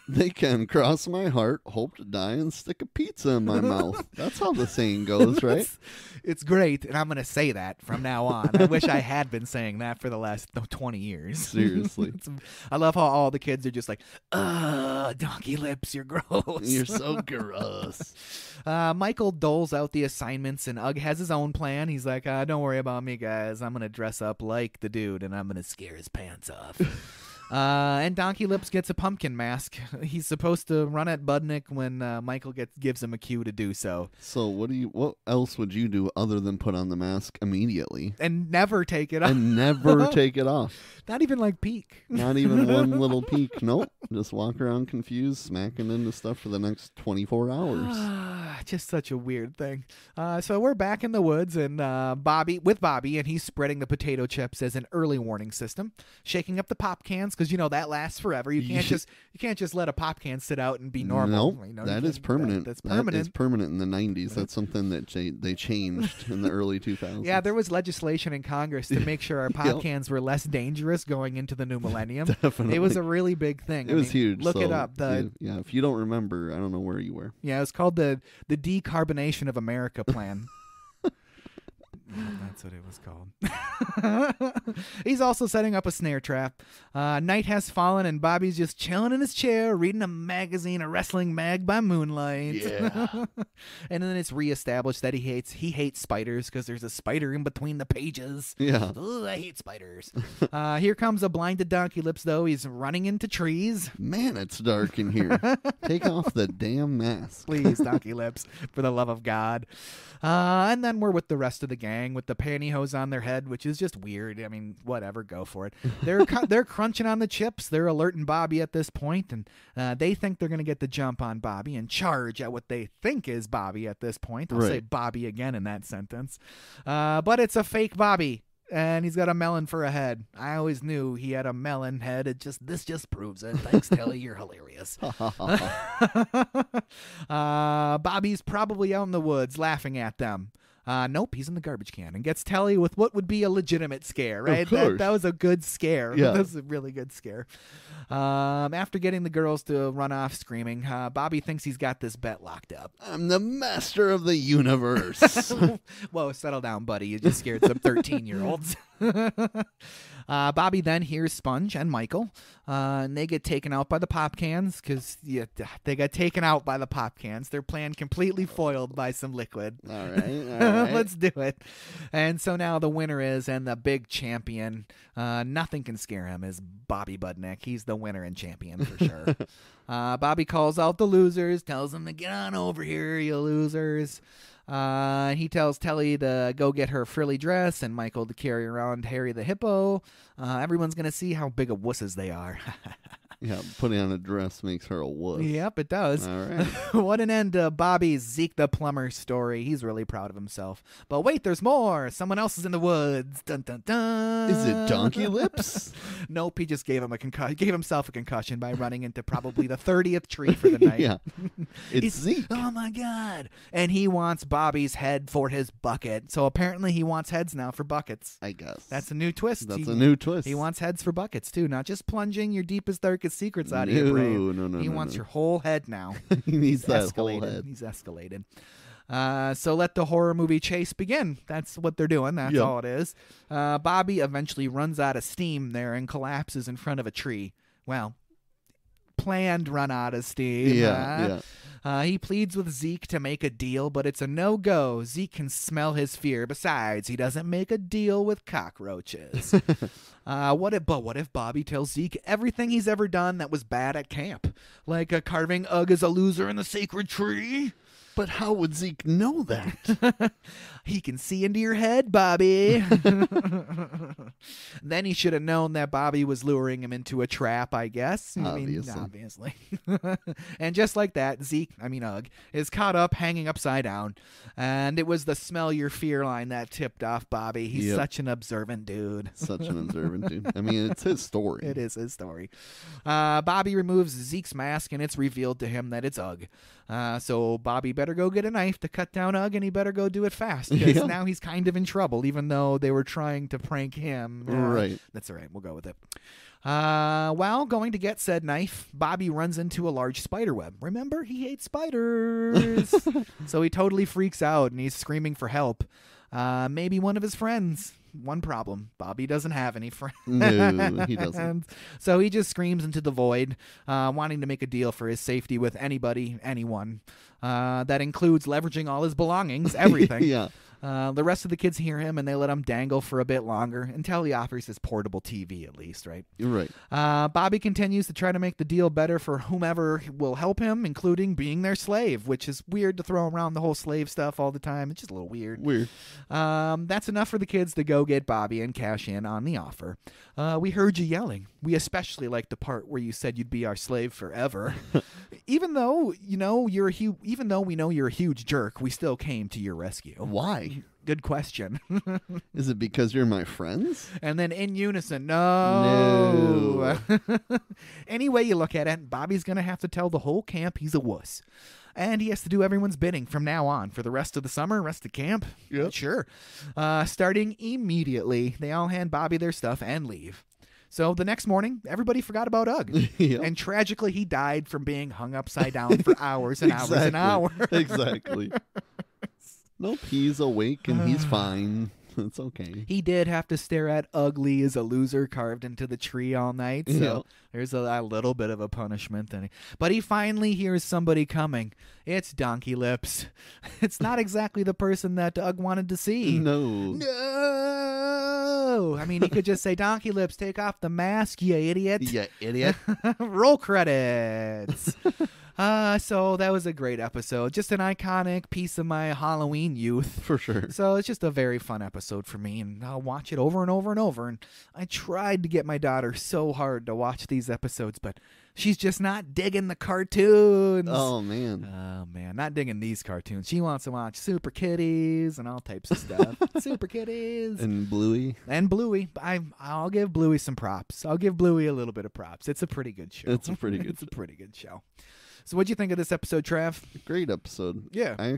They can cross my heart, hope to die, and stick a pizza in my mouth. That's how the saying goes, right? It's great, and I'm going to say that from now on. I wish I had been saying that for the last 20 years. Seriously. I love how all the kids are just like, donkey lips, you're gross. You're so gross. Michael doles out the assignments, and Ugg has his own plan. He's like, don't worry about me, guys. I'm going to dress up like the dude, and I'm going to scare his pants off. And Donkey Lips gets a pumpkin mask. He's supposed to run at Budnick when Michael gives him a cue to do so. So what else would you do other than put on the mask immediately? And never take it off. And never take it off. Not even like peek. Not even one little peek. Nope. Just walk around confused, smacking into stuff for the next 24 hours. Just such a weird thing. So we're back in the woods, and Bobby, and he's spreading the potato chips as an early warning system, shaking up the pop cans because that lasts forever. You can't just let a pop can sit out and be normal. Nope, that is permanent. That's permanent. That is permanent in the 90s. That's something that they changed in the early 2000s. Yeah, there was legislation in Congress to make sure our pop cans were less dangerous going into the new millennium. Definitely. It was a really big thing. It was huge. Look it up. Yeah, if you don't remember, I don't know where you were. Yeah, it was called the Decarbonation of America Plan. That's what it was called. He's also setting up a snare trap. Night has fallen, and Bobby's just chilling in his chair, reading a magazine, a wrestling mag by moonlight. Yeah. And then it's reestablished that he hates spiders because there's a spider in between the pages. Yeah. Ooh, I hate spiders. Here comes a blinded Donkey Lips, though. He's running into trees. Man, it's dark in here. Take off the damn mask. Please, Donkey Lips, for the love of God. And then we're with the rest of the gang with the pantyhose on their head, which is just weird. I mean, whatever, go for it. They're crunching on the chips. They're alerting Bobby at this point, and they think they're going to get the jump on Bobby and charge at what they think is Bobby at this point. I'll say Bobby again in that sentence. But it's a fake Bobby. And he's got a melon for a head. I always knew he had a melon head. This just proves it. Thanks, Telly. You're hilarious. Bobby's probably out in the woods laughing at them. Nope, he's in the garbage can and gets Telly with what would be a legitimate scare, right? Of course. That was a good scare. Yeah. That was a really good scare. After getting the girls to run off screaming, Bobby thinks he's got this bet locked up. I'm the master of the universe. Whoa, settle down, buddy. You just scared some 13-year-olds. Bobby then hears Sponge and Michael, and they get taken out by the pop cans because they got taken out by the pop cans. Their plan completely foiled by some liquid. All right. Let's do it. And so now the winner is, and the big champion, nothing can scare him, is Bobby Budnick. He's the winner and champion for sure. Bobby calls out the losers, tells them to get on over here, you losers. He tells Telly to go get her frilly dress and Michael to carry around Harry the hippo. Everyone's going to see how big of wusses they are. Yeah, putting on a dress makes her a wuss. Yep, it does. All right. What an end to Bobby's Zeke the plumber story. He's really proud of himself. But wait, there's more. Someone else is in the woods. Dun, dun, dun. Is it Donkey Lips? Nope, he just gave himself a concussion by running into probably the 30th tree for the night. Yeah. It's Zeke. Oh, my God. And he wants Bobby's head for his bucket. So apparently he wants heads now for buckets. I guess. That's a new twist. That's a new twist. He wants heads for buckets, too. Not just plunging your deepest, darkest secrets out of your brain. No. He wants your whole head now. He needs that escalated. whole head. He's escalated. So let the horror movie chase begin. That's what they're doing. That's all it is. Bobby eventually runs out of steam there and collapses in front of a tree. Well, planned run out of steam. Yeah. He pleads with Zeke to make a deal, but it's a no-go. Zeke can smell his fear. Besides, he doesn't make a deal with cockroaches. What if Bobby tells Zeke everything he's ever done that was bad at camp? Like carving Ugg as a loser in the sacred tree? But how would Zeke know that? He can see into your head, Bobby. Then he should have known that Bobby was luring him into a trap, I guess. Obviously. And just like that, Ugg, is caught up hanging upside down. And it was the smell your fear line that tipped off Bobby. He's such an observant dude. Such an observant dude. I mean, it's his story. It is his story. Bobby removes Zeke's mask, and it's revealed to him that it's Ugg. So Bobby better better go get a knife to cut down Ugg, and he better go do it fast, because now he's kind of in trouble, even though they were trying to prank him. Right. That's all right. We'll go with it. While going to get said knife, Bobby runs into a large spider web. Remember, he hates spiders. So he totally freaks out, and he's screaming for help. Maybe one of his friends. One problem. Bobby doesn't have any friends. No, he doesn't. So he just screams into the void, wanting to make a deal for his safety with anybody, anyone. That includes leveraging all his belongings, everything. Yeah. The rest of the kids hear him, and they let him dangle for a bit longer until he offers his portable TV, at least, right? You're right. Bobby continues to try to make the deal better for whomever will help him, including being their slave, which is weird to throw around the whole slave stuff all the time. It's just a little weird. That's enough for the kids to go get Bobby and cash in on the offer. We heard you yelling. We especially like the part where you said you'd be our slave forever. Even though we know you're a huge jerk, we still came to your rescue. Why? Good question. Is it because you're my friends? And then in unison, no. No. Any way you look at it, Bobby's going to have to tell the whole camp he's a wuss. And he has to do everyone's bidding from now on for the rest of the summer, rest of camp. Yep. Sure. Starting immediately, they all hand Bobby their stuff and leave. So the next morning, everybody forgot about Ugg. Yep. And tragically, he died from being hung upside down for hours and hours and hours. Exactly. Nope, he's awake and he's fine. It's okay. He did have to stare at Ugly as a loser carved into the tree all night, so there's a little bit of a punishment. But he finally hears somebody coming. It's Donkey Lips. It's not exactly the person that Ugg wanted to see. No. I mean, he could just say, Donkey Lips, take off the mask, you idiot. You idiot. Roll credits. So that was a great episode. Just an iconic piece of my Halloween youth. For sure. So it's just a very fun episode for me, and I'll watch it over and over and over. And I tried to get my daughter so hard to watch these episodes, but she's just not digging the cartoons. Oh, man. Oh, man. Not digging these cartoons. She wants to watch Super Kitties and all types of stuff. Super Kitties. And Bluey. And Bluey. I'll give Bluey some props. I'll give Bluey a little bit of props. It's a pretty good show. It's a pretty good It's a pretty good show. So what'd you think of this episode, Trav? Great episode. Yeah. I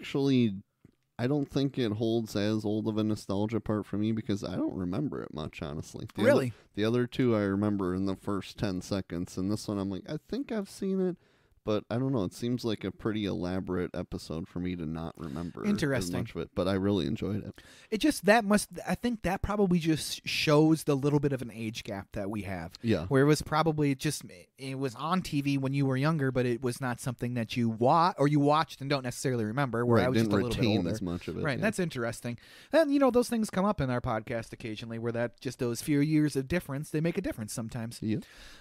don't think it holds as old of a nostalgia part for me because I don't remember it much, honestly. Really? The other two I remember in the first 10 seconds, and this one I'm like, I think I've seen it, but I don't know. It seems like a pretty elaborate episode for me to not remember Interesting. as much of it, but I really enjoyed it. I think that probably just shows the little bit of an age gap that we have. Yeah. Where it was probably it was on TV when you were younger, but it was not something that you watched and don't necessarily remember. Where I was didn't just a little bit retain older. as much of it. Right, yeah. that's interesting. And those things come up in our podcast occasionally, where that just those few years of difference, they make a difference sometimes. Yeah.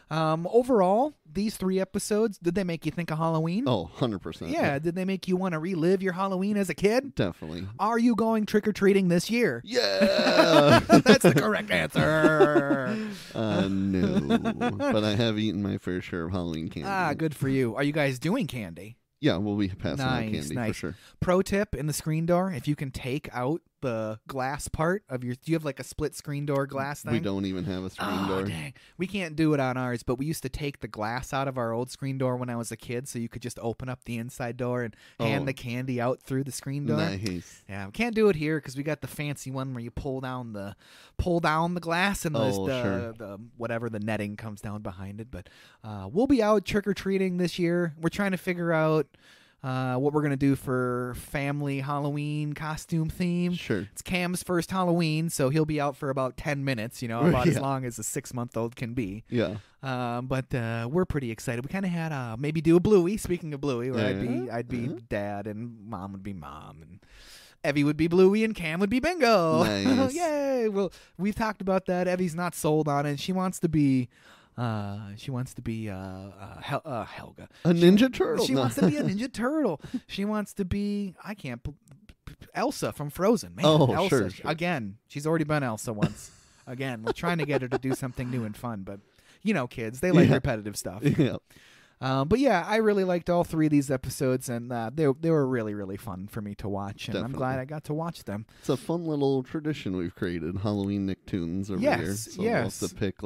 Overall, these 3 episodes, did they make you think of Halloween? Oh, 100%. Yeah. Did they make you want to relive your Halloween as a kid? Definitely. Are you going trick-or-treating this year? Yeah. That's the correct answer. No. But I have eaten my fair share of Halloween candy. Good for you. Are you guys doing candy? Yeah, we'll be passing out Nice, candy nice. for sure. Pro tip in the screen door, if you can take out the glass part of do you have like a split screen door glass thing? We don't even have a screen door. Dang. We can't do it on ours, but we used to take the glass out of our old screen door when I was a kid, so you could just open up the inside door and hand the candy out through the screen door. Nice. Yeah, we can't do it here because we got the fancy one where you pull down the glass and the whatever the netting comes down behind it. But we'll be out trick or treating this year. We're trying to figure out what we're going to do for family Halloween costume theme. Sure. It's Cam's first Halloween, so he'll be out for about 10 minutes, about as long as a 6-month-old can be. Yeah. But we're pretty excited. We kind of had maybe do a Bluey, speaking of Bluey, where I'd be dad and mom would be mom and Evie would be Bluey and Cam would be Bingo. Nice. Yay. Well, we've talked about that. Evie's not sold on it. She wants to be Helga. A Ninja Turtle. She wants to be a Ninja Turtle. She wants to be Elsa from Frozen. Man, Elsa. Sure. Again, she's already been Elsa once. Again, we're trying to get her to do something new and fun, but kids, they like repetitive stuff. Yeah. But yeah, I really liked all 3 of these episodes, and they were really, really fun for me to watch, and Definitely. I'm glad I got to watch them. It's a fun little tradition we've created, Halloween Nicktoons over here. So we'll have to pick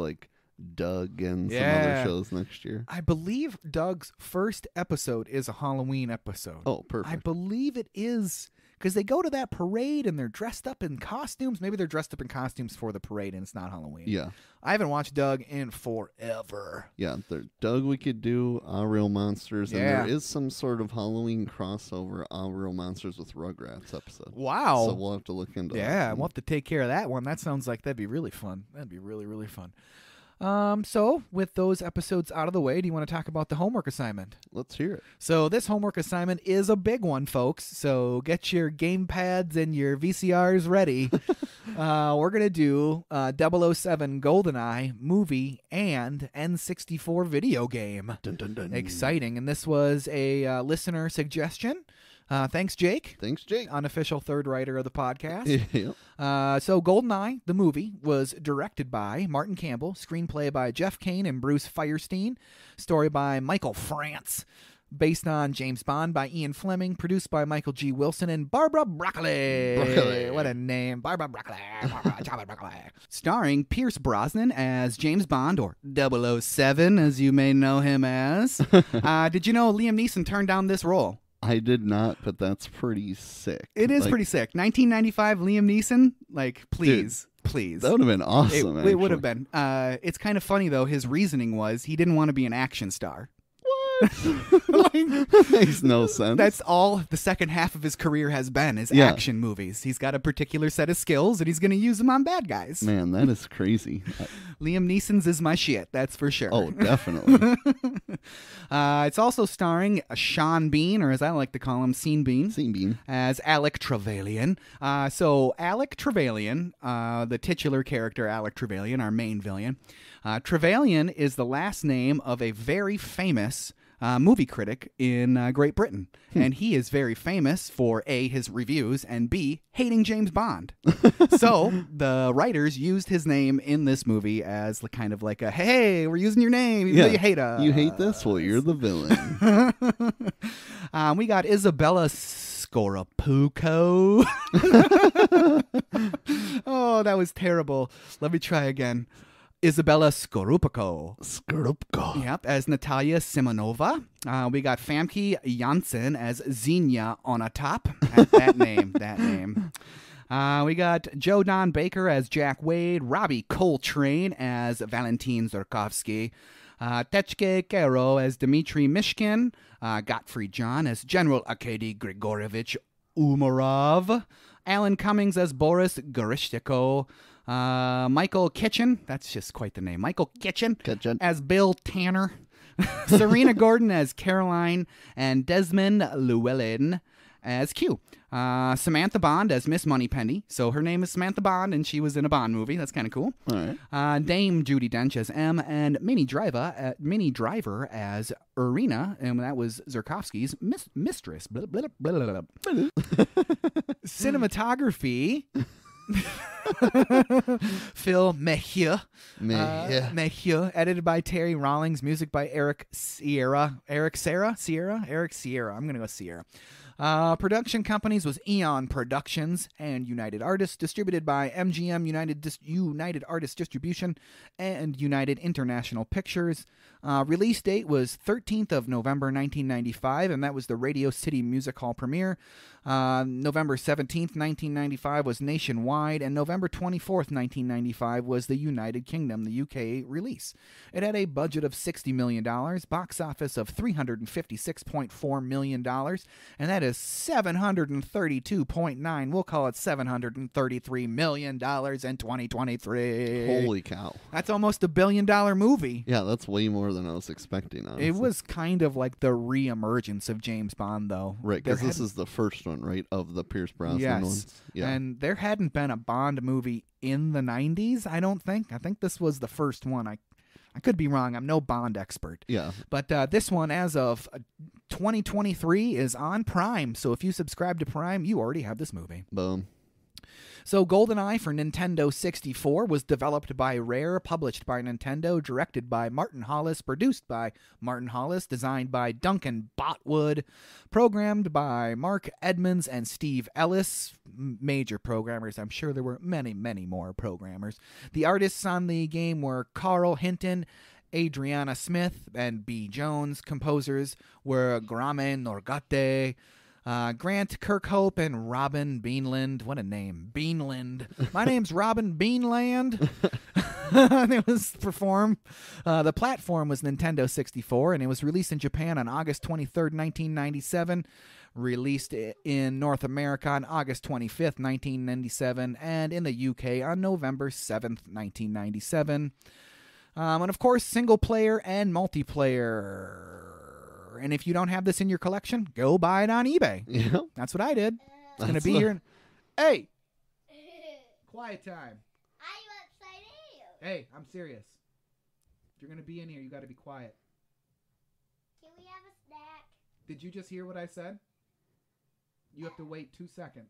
Doug and some Yeah. other shows next year. I believe Doug's first episode is a Halloween episode. Oh, perfect. I believe it is, because they go to that parade and they're dressed up in costumes. Maybe they're dressed up in costumes for the parade and it's not Halloween. Yeah. I haven't watched Doug in forever. Yeah, Doug we could do Real Monsters, and Yeah. there is some sort of Halloween crossover Real Monsters with Rugrats episode. Wow. So we'll have to look into that. Yeah, we'll have to take care of that one. That sounds like that'd be really fun. That'd be really, really fun. So with those episodes out of the way, do you want to talk about the homework assignment? Let's hear it. So this homework assignment is a big one, folks. So get your game pads and your VCRs ready. We're going to do 007 Goldeneye movie and N64 video game. Dun, dun, dun. Exciting. And this was a listener suggestion. Thanks, Jake. Thanks, Jake. Unofficial third writer of the podcast. Yep. So Goldeneye, the movie, was directed by Martin Campbell, screenplay by Jeff Kane and Bruce Firestein, story by Michael France, based on James Bond by Ian Fleming, produced by Michael G. Wilson and Barbara Broccoli. Broccoli. What a name. Barbara Broccoli. Starring Pierce Brosnan as James Bond, or 007, as you may know him as. Did you know Liam Neeson turned down this role? I did not, but that's pretty sick. It is pretty sick. 1995, Liam Neeson, please. That would have been awesome. It would have been. It's kind of funny, though. His reasoning was he didn't want to be an action star. That makes no sense. That's all the second half of his career has been, is action movies. He's got a particular set of skills, and he's going to use them on bad guys. Man, that is crazy. Liam Neeson's is my shit, that's for sure. Oh, definitely. It's also starring Sean Bean, or as I like to call him, Sean Bean. Sean Bean. As Alec Trevelyan. So Alec Trevelyan, the titular character Alec Trevelyan, our main villain. Trevelyan is the last name of a very famous movie critic in Great Britain. And he is very famous for A, his reviews, and B, hating James Bond. So the writers used his name in this movie as kind of like a, hey, we're using your name, even though you hate us. You hate this? Well, you're the villain. We got Isabella Scorappucco. Oh, that was terrible. Let me try again. Isabella Scorupco. Yep, as Natalia Simonova. We got Famke Janssen as Xenia Onatop. That name. We got Joe Don Baker as Jack Wade. Robbie Coltrane as Valentin Zurkovsky. Techke Kero as Dmitry Mishkin. Gottfried John as General Arkady Grigorievich Umarov. Alan Cummings as Boris Gorishchiko. Michael Kitchen, that's just quite the name. Michael Kitchen as Bill Tanner. Serena Gordon as Caroline. And Desmond Llewellyn as Q. Samantha Bond as Miss Moneypenny. So her name is Samantha Bond, and she was in a Bond movie. That's kind of cool. All right. Dame Judi Dench as M, and Minnie Driver as Irina, and that was Zurkovsky's mistress. Blah, blah, blah, blah, blah. Cinematography. Phil Mejia. Edited by Terry Rawlings. Music by Eric Sierra. I'm gonna go Sierra. Production companies was Eon Productions and United Artists. Distributed by MGM United Artists Distribution and United International Pictures. Release date was 13th of November 1995, and that was the Radio City Music Hall premiere. November 17th, 1995 was nationwide, and November 24th, 1995 was the United Kingdom, the UK release. It had a budget of $60 million, box office of $356.4 million, and that is 732.9. We'll call it $733 million in 2023. Holy cow. That's almost $1 billion movie. Yeah, that's way more than I was expecting, honestly. It was kind of like the re-emergence of James Bond, though. Right, because this is the first one, right, of the Pierce Brosnan ones? Yeah. And there hadn't been a Bond movie in the 90s, I don't think. I think this was the first one. I could be wrong. I'm no Bond expert. Yeah. But this one, as of 2023, is on Prime. So if you subscribe to Prime, you already have this movie. Boom. So Goldeneye for Nintendo 64 was developed by Rare, published by Nintendo, directed by Martin Hollis, produced by Martin Hollis, designed by Duncan Botwood, programmed by Mark Edmonds and Steve Ellis, major programmers. I'm sure there were many, many more programmers. The artists on the game were Carl Hinton, Adriana Smith, and B. Jones. Composers were Grame Norgate, Grant Kirkhope, and Robin Beanland. What a name. Beanland. My name's Robin Beanland. It was performed. The platform was Nintendo 64, and it was released in Japan on August 23rd, 1997. Released in North America on August 25th, 1997, and in the UK on November 7th, 1997. And of course, single player and multiplayer. And if you don't have this in your collection, go buy it on eBay. Yeah. That's what I did. It's going to be here. Hey! Quiet time. Hey, I'm serious. If you're going to be in here, you got to be quiet. Can we have a snack? Did you just hear what I said? You have to wait 2 seconds.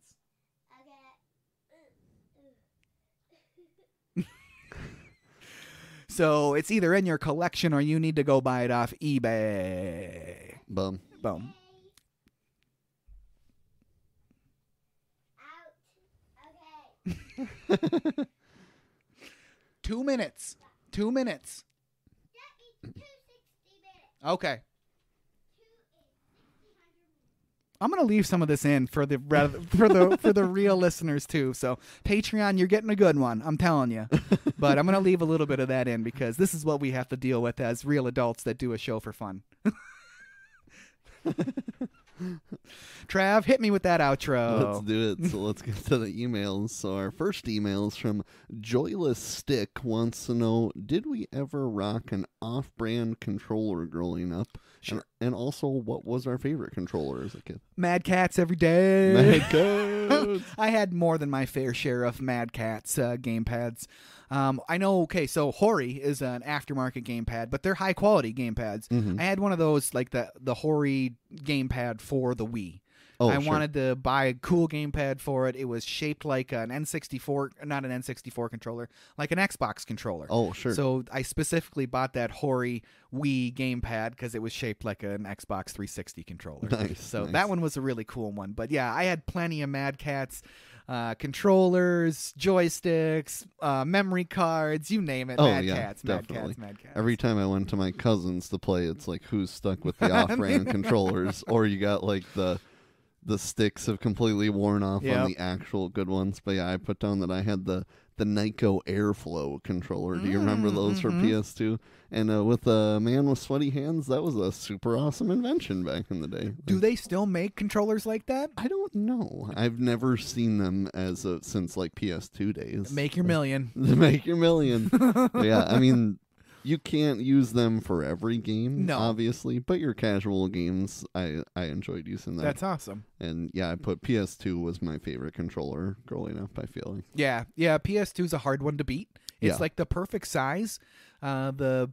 Okay. So it's either in your collection or you need to go buy it off eBay. Boom. Boom. Out. Okay. 2 minutes. 2 minutes. That means 260 minutes. Okay. 2 is 600. I'm gonna leave some of this in for the for the real listeners too. So Patreon, you're getting a good one. I'm telling you. But I'm gonna leave a little bit of that in because this is what we have to deal with as real adults that do a show for fun. Trav, hit me with that outro. Let's do it. So let's get to the emails. So our first email is from Joyless Stick. Wants to know, did we ever rock an off-brand controller growing up? Sure. And also, what was our favorite controller as a kid? Mad Cats every day. Mad Cats. I had more than my fair share of Mad Cats gamepads. I know, okay, so Hori is an aftermarket gamepad, but they're high-quality gamepads. Mhm. I had one of those, like the Hori gamepad for the Wii. Oh, I sure. wanted to buy a cool gamepad for it. It was shaped like an N64, not an N64 controller, like an Xbox controller. Oh, sure. So I specifically bought that Hori Wii gamepad because it was shaped like an Xbox 360 controller. Nice, So nice. that one was a really cool one. But yeah, I had plenty of Mad Cats controllers, joysticks, memory cards, you name it. Oh, Mad yeah, Cats, Mad definitely. Cats, Mad Cats. Every time I went to my cousins to play, it's like, who's stuck with the off-brand controllers? Or you got like the sticks have completely worn off Yep. on the actual good ones. But yeah, I put down that I had the Nyko Airflow controller. Do you remember those for PS2? And with a man with sweaty hands, that was a super awesome invention back in the day. Do they still make controllers like that? I don't know. I've never seen them since like PS2 days. Make your million. Make your million. But yeah, I mean, you can't use them for every game, No. obviously, but your casual games, I enjoyed using that. That's awesome. And yeah, I put PS2 was my favorite controller growing up, I feel like. Yeah, PS2 is a hard one to beat. It's Yeah. like the perfect size. The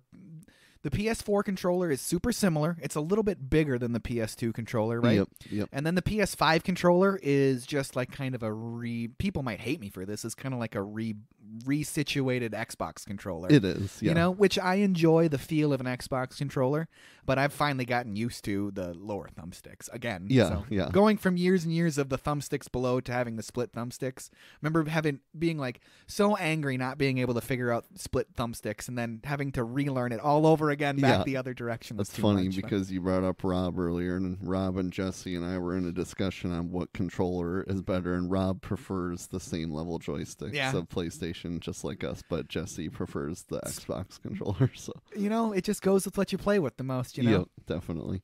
PS4 controller is super similar. It's a little bit bigger than the PS2 controller, right? Yep. And then the PS5 controller is just like kind of people might hate me for this. It's kind of like a resituated Xbox controller. It is, yeah. You know, which I enjoy the feel of an Xbox controller, but I've finally gotten used to the lower thumbsticks again. Yeah, So yeah. Going from years and years of the thumbsticks below to having the split thumbsticks. Remember being like so angry not being able to figure out split thumbsticks and then having to relearn it all over again back Yeah. the other direction. Was That's too funny much, but- because you brought up Rob earlier, and Rob and Jesse and I were in a discussion on what controller is better, and Rob prefers the same level joysticks Yeah. of PlayStation, just like us, but Jesse prefers the Xbox controller. So you know, it just goes with what you play with the most, you know? Yep, definitely.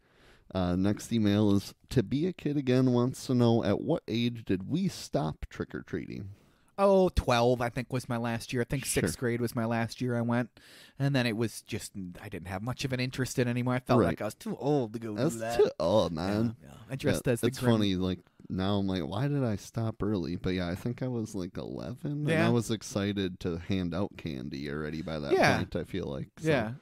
Next email is To Be a Kid Again wants to know, at what age did we stop trick-or-treating? Oh, 12, I think, was my last year. I think Sure. 6th grade was my last year I went. And then it was just, I didn't have much of an interest in it anymore. I felt Right. like I was too old to go That's do that. too old, man. Yeah. I dressed as the It's grim- funny, like, now I'm like, why did I stop early? But yeah, I think I was like 11, and Yeah. I was excited to hand out candy already by that Yeah. point, I feel like. So, Yeah.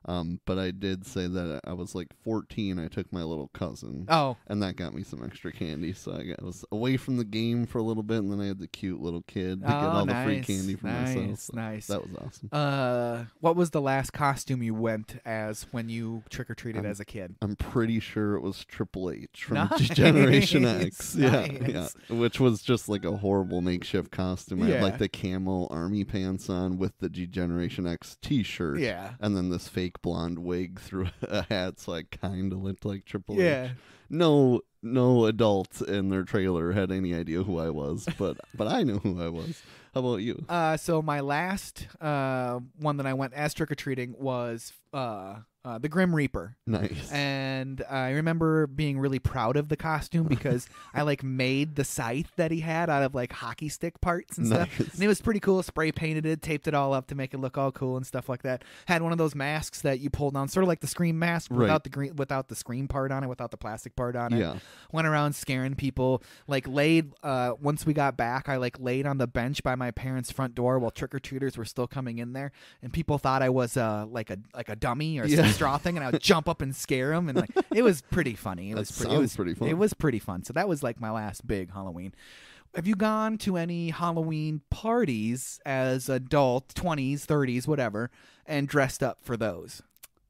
But I did say that I was like 14. I took my little cousin. Oh, And that got me some extra candy. So I was away from the game for a little bit, and then I had the cute little kid to get all the free candy for myself. So Nice. that was awesome. What was the last costume you went as when you trick-or-treated as a kid? I'm pretty sure it was Triple H from Nice. Generation X. Nice. Yeah. Which was just like a horrible makeshift costume. I had Yeah. like the camo army pants on with the Generation X t-shirt. Yeah. And then this fake blonde wig through a hat, so I kind of looked like Triple Yeah. H. No adult in their trailer had any idea who I was, but I knew who I was. How about you? So my last one that I went as trick-or-treating was the Grim Reaper. Nice. And I remember being really proud of the costume because I like made the scythe that he had out of like hockey stick parts and stuff. Nice. And it was pretty cool. Spray painted it, taped it all up to make it look all cool and stuff like that. Had one of those masks that you pull down, sort of like the Scream mask Right. without the Scream part on it, without the plastic part on it. Yeah. Went around scaring people. Like laid once we got back, I like laid on the bench by my parents' front door while trick-or-treaters were still coming in there, and people thought I was like a dummy or some straw thing, and I would jump up and scare them, and like it was pretty funny. It was pretty fun. It was pretty fun. So that was like my last big Halloween. Have you gone to any Halloween parties as adult, 20s, 30s, whatever, and dressed up for those?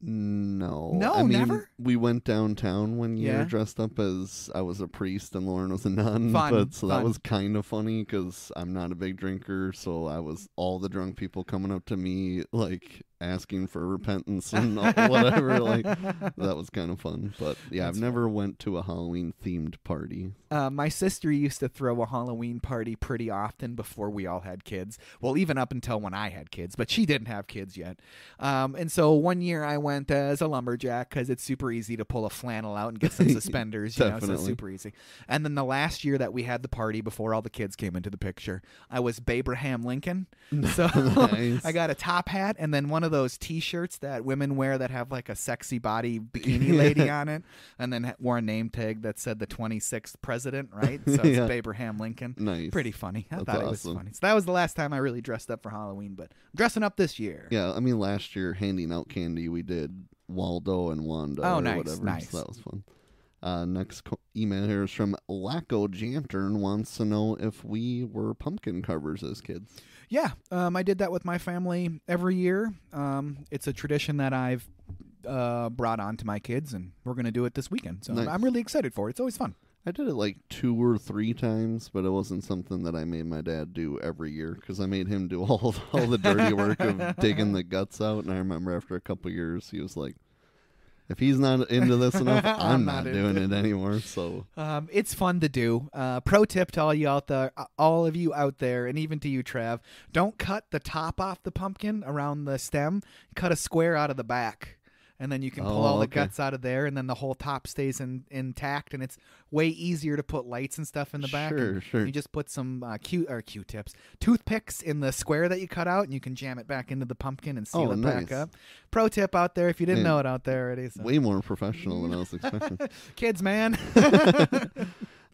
No. No, I mean, never? We went downtown one year Yeah. dressed up as I was a priest and Lauren was a nun. Fun, So fun. that was kind of funny because I'm not a big drinker. So I was all the drunk people coming up to me, like asking for repentance and whatever. Like that was kind of fun. But yeah, That's I've never went to a Halloween themed party. My sister used to throw a Halloween party pretty often before we all had kids. Well, even up until when I had kids, but she didn't have kids yet. And so one year I went as a lumberjack because it's super easy to pull a flannel out and get some suspenders, so it's Definitely. super easy. And then the last year that we had the party before all the kids came into the picture, I was Abraham Lincoln. So Nice. I got a top hat and then one of those T-shirts that women wear that have like a sexy body bikini lady on it, and then wore a name tag that said the 26th president, right? So it's Yeah. Abraham Lincoln. Nice. Pretty funny. I That's thought it was awesome. funny. So that was the last time I really dressed up for Halloween, but I'm dressing up this year. Yeah, I mean, last year handing out candy, we did Waldo and Wanda Oh, or nice, whatever. nice. So that was fun. Next email here is from Lacko Jantern, wants to know if we were pumpkin carvers as kids. Yeah, I did that with my family every year. It's a tradition that I've brought on to my kids, and we're going to do it this weekend. So Nice. I'm really excited for it. It's always fun. I did it like 2 or 3 times, but it wasn't something that I made my dad do every year because I made him do all the dirty work of digging the guts out. And I remember after a couple years, he was like, if he's not into this enough, I'm not doing it anymore. So It's fun to do. Pro tip to all of you out there, and even to you, Trav, don't cut the top off the pumpkin around the stem. Cut a square out of the back. And then you can pull all the guts out of there, and then the whole top stays intact, and it's way easier to put lights and stuff in the back. Sure, And sure. You just put some Q-tips, toothpicks in the square that you cut out, and you can jam it back into the pumpkin and seal it back nice. up. Pro tip out there if you didn't Yeah. know it out there already. So. way more professional than I was expecting. Kids, man.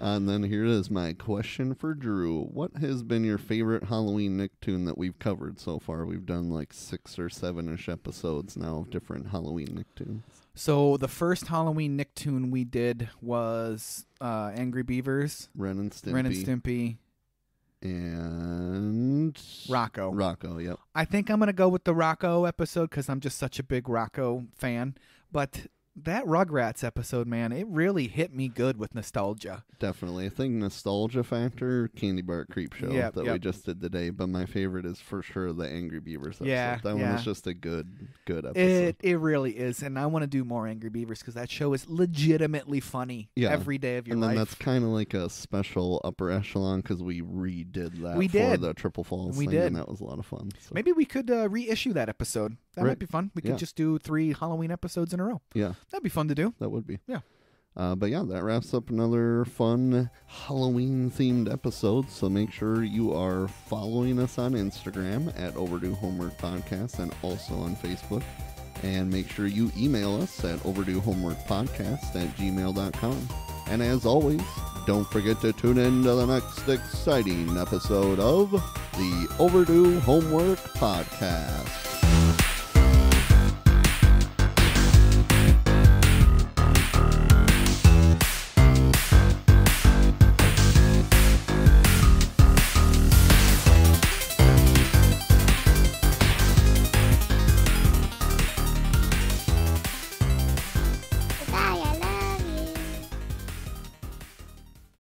And then here is my question for Drew. What has been your favorite Halloween Nicktoon that we've covered so far? We've done like 6 or 7-ish episodes now of different Halloween Nicktoons. So the first Halloween Nicktoon we did was Angry Beavers, Ren and Stimpy. Ren and Stimpy, And Rocco. Rocco, yep. I think I'm going to go with the Rocco episode because I'm just such a big Rocco fan. But that Rugrats episode, man, it really hit me good with nostalgia. Definitely. I think nostalgia factor, Candy Bar Creep Show Yep, that yep. we just did today. But my favorite is for sure the Angry Beavers episode. Yeah, that one yeah. was just a good episode. It really is. And I want to do more Angry Beavers because that show is legitimately funny every day of your and life. then that's kind of like a special upper echelon because we redid that We for did. the Triple Falls We thing, did. and that was a lot of fun. So. Maybe we could reissue that episode. That Right. might be fun. We Yeah. could just do 3 Halloween episodes in a row. Yeah, That'd be fun to do. that would be. Yeah. But yeah, that wraps up another fun Halloween-themed episode. So make sure you are following us on Instagram at Overdue Homework Podcast and also on Facebook. And make sure you email us at overduehomeworkpodcast@gmail.com. And as always, don't forget to tune in to the next exciting episode of the Overdue Homework Podcast.